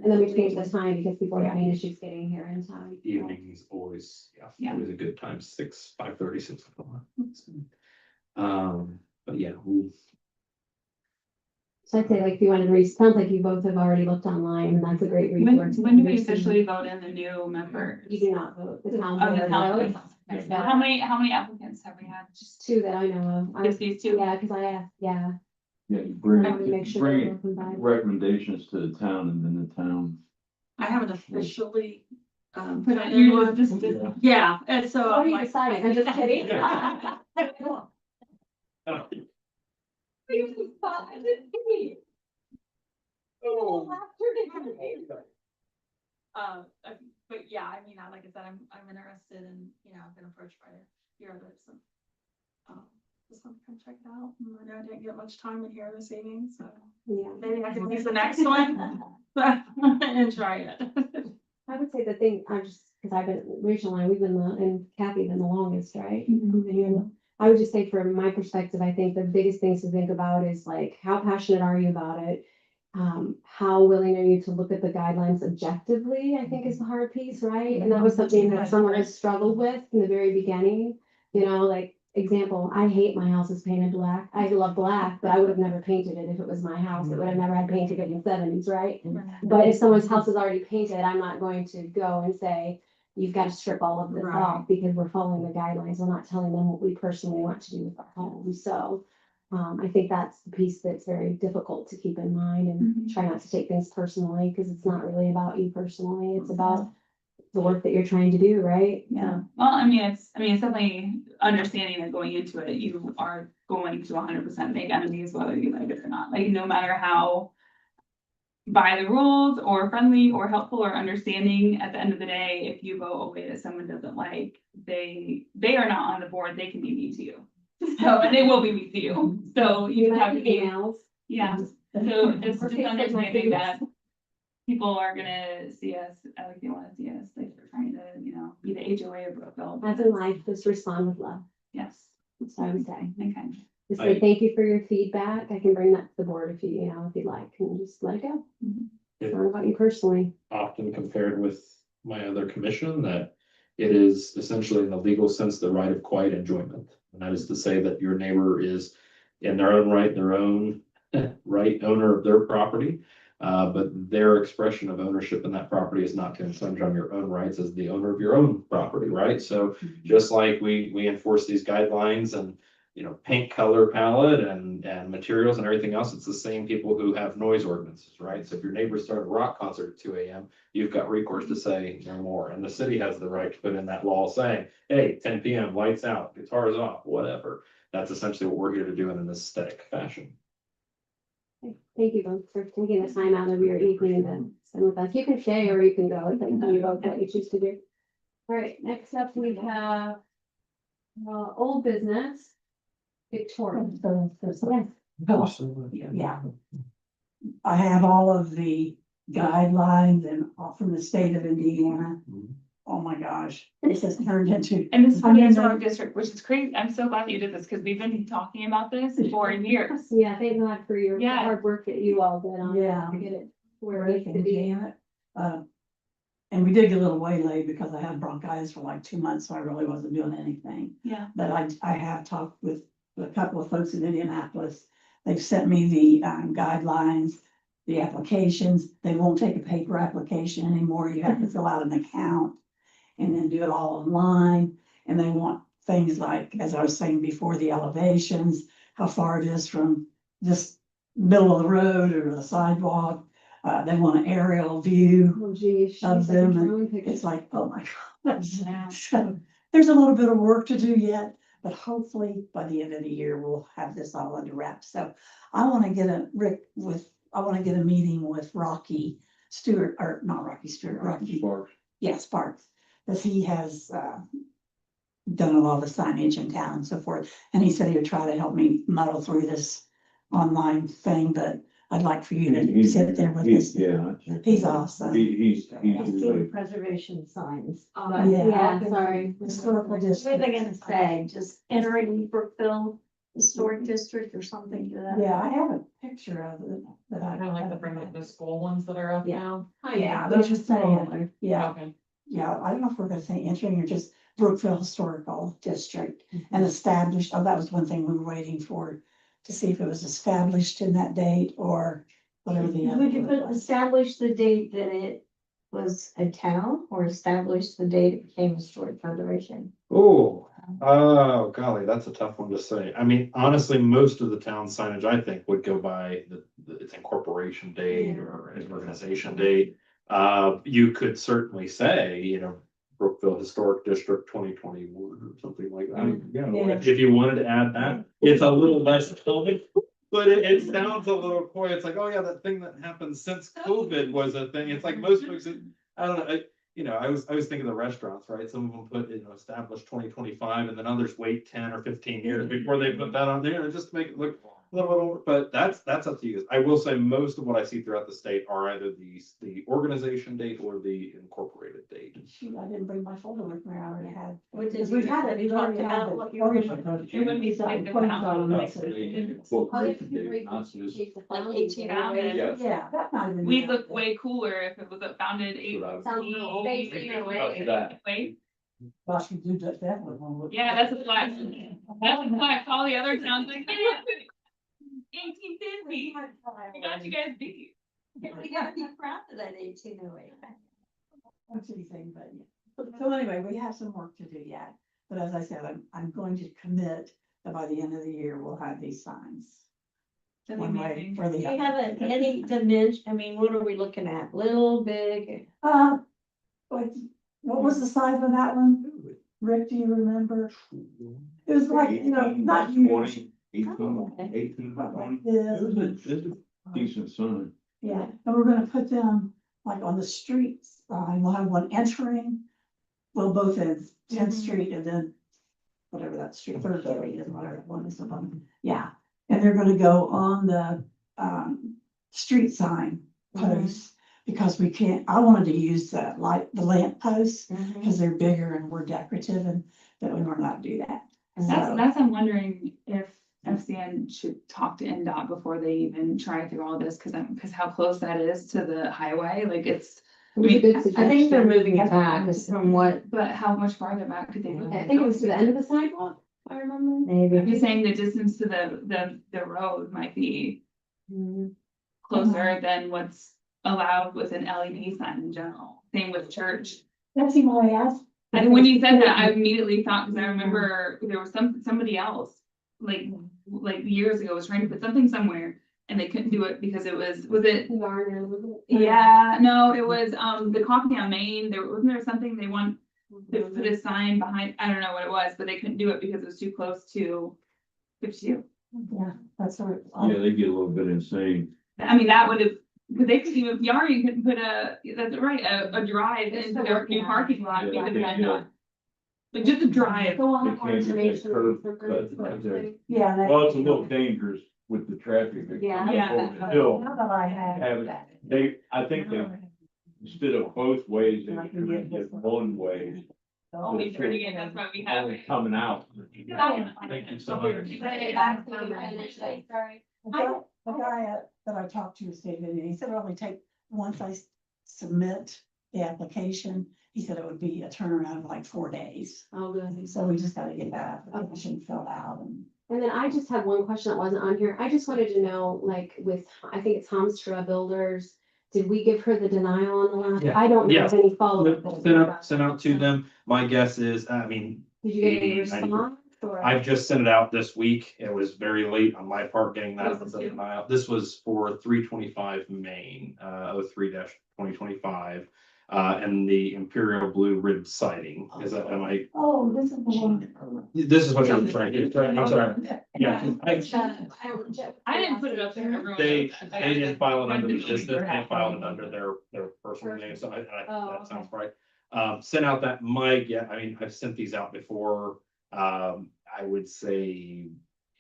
then we changed the time because people are having issues getting here in time. Evenings always, Yeah. always a good time, 5:30, 6 o'clock. But yeah, So I'd say like if you wanted to read, sounds like you both have already looked online and that's a great resource. When do we officially vote in the new member? You do not vote. The town Oh, the board town votes. board. How many applicants have we had? Just two that I know of. Just these two? Yeah, because I asked, yeah. Yeah, you I wanted to make sure they were bring combined. recommendations to the town and then the town. I haven't officially, Put on your just. yeah, and so. What are I'm you like- deciding? I'm just kidding. But yeah, I mean, like I said, I'm interested in, I've been approached by a few others, so. Just want to come check it out. I know I didn't get much time in here this evening, so Yeah. maybe I can use the next one. And try it. I would say the thing, I just, because I've been, Rachel and I, we've been, and Kathy been the longest, right? I would just say from my perspective, I think the biggest things to think about is like, how passionate are you about it? How willing are you to look at the guidelines objectively, I think is the hard piece, right? And that was something that someone has struggled with from the very beginning, like, example, I hate my house is painted black. I love black, but I would have never painted it if it was my house. It would have never had painted it in the 70s, right? But if someone's house is already painted, I'm not going to go and say, you've got to strip all of this Right. off because we're following the guidelines. We're not telling them what we personally want to do with our home. So I think that's the piece that's very difficult to keep in mind and try not to take things personally because it's not really about you personally. It's about the work that you're trying to do, right? Yeah, well, I mean, it's definitely understanding that going into it, you are going to 100% make enemies, whether you like it or not. Like, no matter how by the rules or friendly or helpful or understanding, at the end of the day, if you vote a way that someone doesn't like, they are not on the board, they can be mean to you. So, and they will be mean to you. So you have to be, yeah. So just understanding that people are gonna see us, like they wanna see us, like we're trying to, be the HOA of Brookville. As in life, just respond with love. Yes. That's what I would say. Okay. Just say thank you for your feedback. I can bring that to the board if if you'd like, and just let it go. It's not about you personally. Often compared with my other commission, that it is essentially in the legal sense, the right of quiet enjoyment. And that is to say that your neighbor is in their own right, their own right owner of their property. But their expression of ownership in that property is not to infringe on your own rights as the owner of your own property, right? So just like we enforce these guidelines and, you know, paint color palette and materials and everything else, it's the same people who have noise ordinances, right? So if your neighbors start a rock concert at 2 AM, you've got recourse to say no more. And the city has the right to put in that law saying, hey, 10 PM, lights out, guitars off, whatever. That's essentially what we're here to do in an aesthetic fashion. Thank you both for taking the time out of your evening to spend with us. You can stay or you can go. It's up to you both what you choose to do. All right, next up we have old business. Victoria. Yes. Yeah. I have all of the guidelines and all from the state of Indiana. Oh my gosh, this has turned into. And this is I mean, for our district, which is crazy. I'm so glad that you did this because we've been talking about this for years. Yeah, thank God for your Yeah. hard work that you all did on Yeah. to get it where it needs to be. Janet. And we did get a little waylaid because I had bronchitis for like 2 months, so I really wasn't doing anything. Yeah. But I have talked with a couple of folks in Indianapolis. They've sent me the guidelines, the applications. They won't take a paper application anymore. You have to fill out an account and then do it all online. And they want things like, as I was saying before, the elevations, how far it is from this middle of the road or the sidewalk. They want an aerial view Oh geez. of she's like a them. drone and picture. It's like, oh my God. So there's a little bit of work to do yet, but hopefully by the end of the year, we'll have this all under wraps. So I want to get I want to get a meeting with Rocky Stewart, or not Rocky Stewart, Rocky. Sparks, because he has done a lot of signage in town and so forth. And he said he would try to help me muddle through this online thing, but I'd like for you to sit there with us. Yeah. He's awesome. He's Historic preservation signs. Yeah, sorry. Historical What are district. they gonna say? Just entering Brookville Historic District or something to that? Yeah, I have a picture of it that I. Kind of like the school ones that are up now. Yeah, they're just saying, yeah, Okay. yeah, I don't know if we're gonna say entering or just Brookville Historical District and established, oh, that was one thing we were waiting for. To see if it was established in that date or whatever the other. Would you word put, was. establish the date that it was a town or establish the date it became historic preservation? Oh, golly, that's a tough one to say. I mean, honestly, most of the town signage, I think, would go by its incorporation date or its organization date. You could certainly say, you know, Brookville Historic District 2021 or something like that. You know, Yeah. if you wanted to add that, it's a little less common. But it sounds a little coy. It's like, oh yeah, that thing that happened since COVID was a thing. It's like most folks, I don't know, I was thinking the restaurants, right? Some of them put, established 2025 and then others wait 10 or 15 years before they put that on there, just to make it look a little, but that's up to you. I will say most of what I see throughout the state are either the organization date or the incorporated date. Shoot, I didn't bring my folder with me, I already had. What did Because we've you- had it, we've already talked had about it. what you were Organization. It wouldn't be something to Like count. Like 18 founded. Yeah, that might have been. We'd look way cooler if it was founded Sounds a little basic in a way. Wait, Gosh, we do that one. yeah, that's a flag. That's a flag. All the other towns like, 1850. We got you guys beat. We gotta be proud of that 1808. That's anything, but yeah. So anyway, we have some work to do yet, but as I said, I'm going to commit that by the end of the year, we'll have these signs. That'd be One way amazing. or Do the you other. have any dimension, I mean, what are we looking at? Little, big? What was the size of that one? Rick, do you remember? It was like, not huge. 18 by 20. Yeah. It's a decent sign. Yeah, and we're gonna put them like on the streets, we'll have one entering. Well, both ends, 10th Street and then whatever that street, Third Street is, whatever one is above. Yeah, and they're gonna go on the street sign posts. Because we can't, I wanted to use the lamp posts, because they're bigger and more decorative and that we were not do that. That's, I'm wondering if FCN should talk to NDOT before they even try through all this, cause how close that is to the highway, like it's. It was a good I think they're suggestion. moving it back from what, But how much farther back could they move? I think it was to the end of the sidewalk, if I remember. I'm maybe. just saying the distance to the road might be closer than what's allowed with an LED sign in general, same with church. That's even why I asked. And when you said that, I immediately thought, because I remember there was somebody else, like years ago, was trying to put something somewhere, and they couldn't do it because it was it? Yeah, no, it was, the coffee on Main, wasn't there something they want to put a sign behind, I don't know what it was, but they couldn't do it because it was too close to 52. Yeah, that's right. Yeah, they get a little bit insane. I mean, that would have, because they could even, Yari couldn't put that's right, a drive into their new parking lot, Yeah, because they it had can't. not. Like just a drive. Go on, They can't get that information. curb cut right there. Yeah. that- Well, it's a little dangerous with the traffic. that Yeah. comes Yeah. over the hill. Now that I Have have it. that. I think they, instead of both ways, they can get one way. Only turning in, that's why we have Only it. coming out. Thank you so much. The guy that I talked to stated, and he said it only take, once I submit the application, he said it would be a turnaround of like 4 days. Oh, good. So we just gotta get that application filled out and. And then I just had one question that wasn't on here. I just wanted to know, like with, I think it's Hamstra Builders. Did we give her the denial on the last? Yeah. I don't know Yes. of any follow-up. Sent out to them. My guess is, I mean, Did you get any 80, 90. response or? I've just sent it out this week. It was very late on my part getting that. What was it? denial. This was for 325 Main, 03-2025. And the Imperial Blue Rib siding. Is that, am I, Oh, this is the one. this is what you're trying to get. I'm sorry. Yeah. I didn't put it up there. everyone They else. didn't file it under the business, they filed it under their personal name, so Oh, that sounds right. Sent out that Mike, yeah, I mean, I've sent these out before, I would say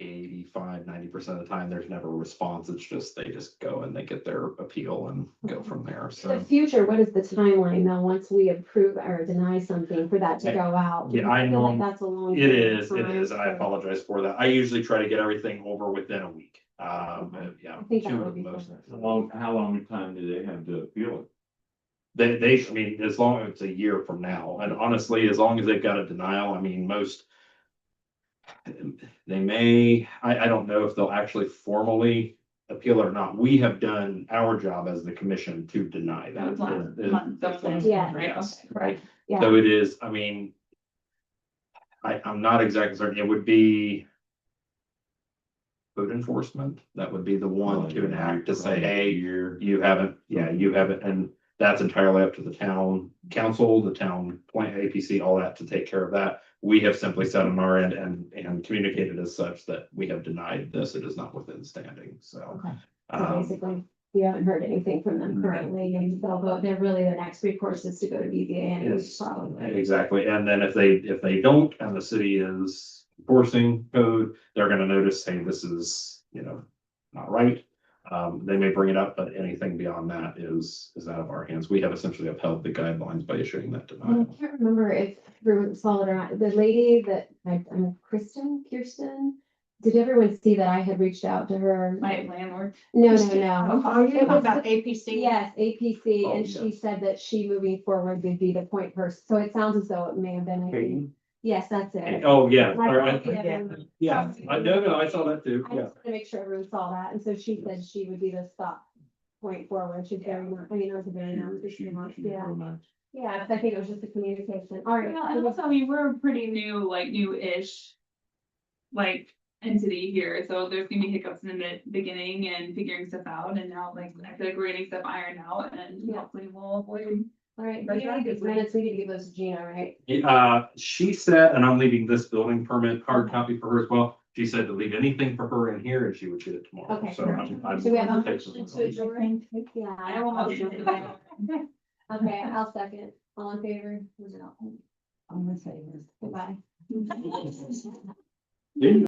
85-90% of the time, there's never a response, it's just, they just go and they get their appeal and go from there, In the so. future, what is the timeline though, once we approve or deny something for that to go out? Yeah, I feel know. like that's a long. It period of is, and I time, so apologize for that, I usually try to get everything over within a week, yeah. I think that two would at be most. fine. How long a time do they have to appeal it? I mean, as long as it's a year from now, and honestly, as long as they've got a denial, I mean, most. They may, I don't know if they'll actually formally appeal or not. We have done our job as the commission to deny that. That was last month, that was last Yeah. month, right? Yes. Okay, right. Yeah, So it is, I mean. I'm not exactly certain, it would be. Code enforcement, that would be the one to enact to say, hey, you haven't, and that's entirely up to the town council, the town plant APC, all that to take care of that. We have simply said on our end and communicated as such that we have denied this, it is not within standing, so. so basically, we haven't heard anything from them currently, and they'll go, they're really the next recourse is to go to BZA anyways, Yes, probably. exactly, and then if they don't, and the city is enforcing code, they're gonna notice, hey, this is, not right. They may bring it up, but anything beyond that is out of our hands. We have essentially upheld the guidelines by issuing that I denial. can't remember if everyone saw it or not, the lady that, I'm Kirsten, did everyone see that I had reached out to her? My landlord. No. Are you It was about APC? Yes, APC, Oh, and she said that she moving forward would be the point person, so it sounds as though it may have been. Peyton? Yes, that's it. Oh, yeah, I all right. thought everyone- Yeah, I know, I saw that too, I yeah. just want to make sure everyone saw that, and so she said she would be the stop point forward, she's very, nice. I mean, it was a very nice, yeah. Yeah, 'cause I think it was just a communication, all right. Yeah, and also, I mean, we're pretty new-ish. Like entity here, so there's gonna be hiccups in the beginning and figuring stuff out, and now like, I feel like we're getting stuff ironed out and Yeah. hopefully we'll avoid. All right, Right, we need these minutes, we need to give those to Gina, right? She said, and I'm leaving this building permit hard copy for her as well. She said to leave anything for her in here and she would get it tomorrow. Okay. So I'm. Do we have a take some- motion to adjourn? Yeah, I don't want to. Okay, I'll second, all in favor? I'm gonna say this. Goodbye. Didn't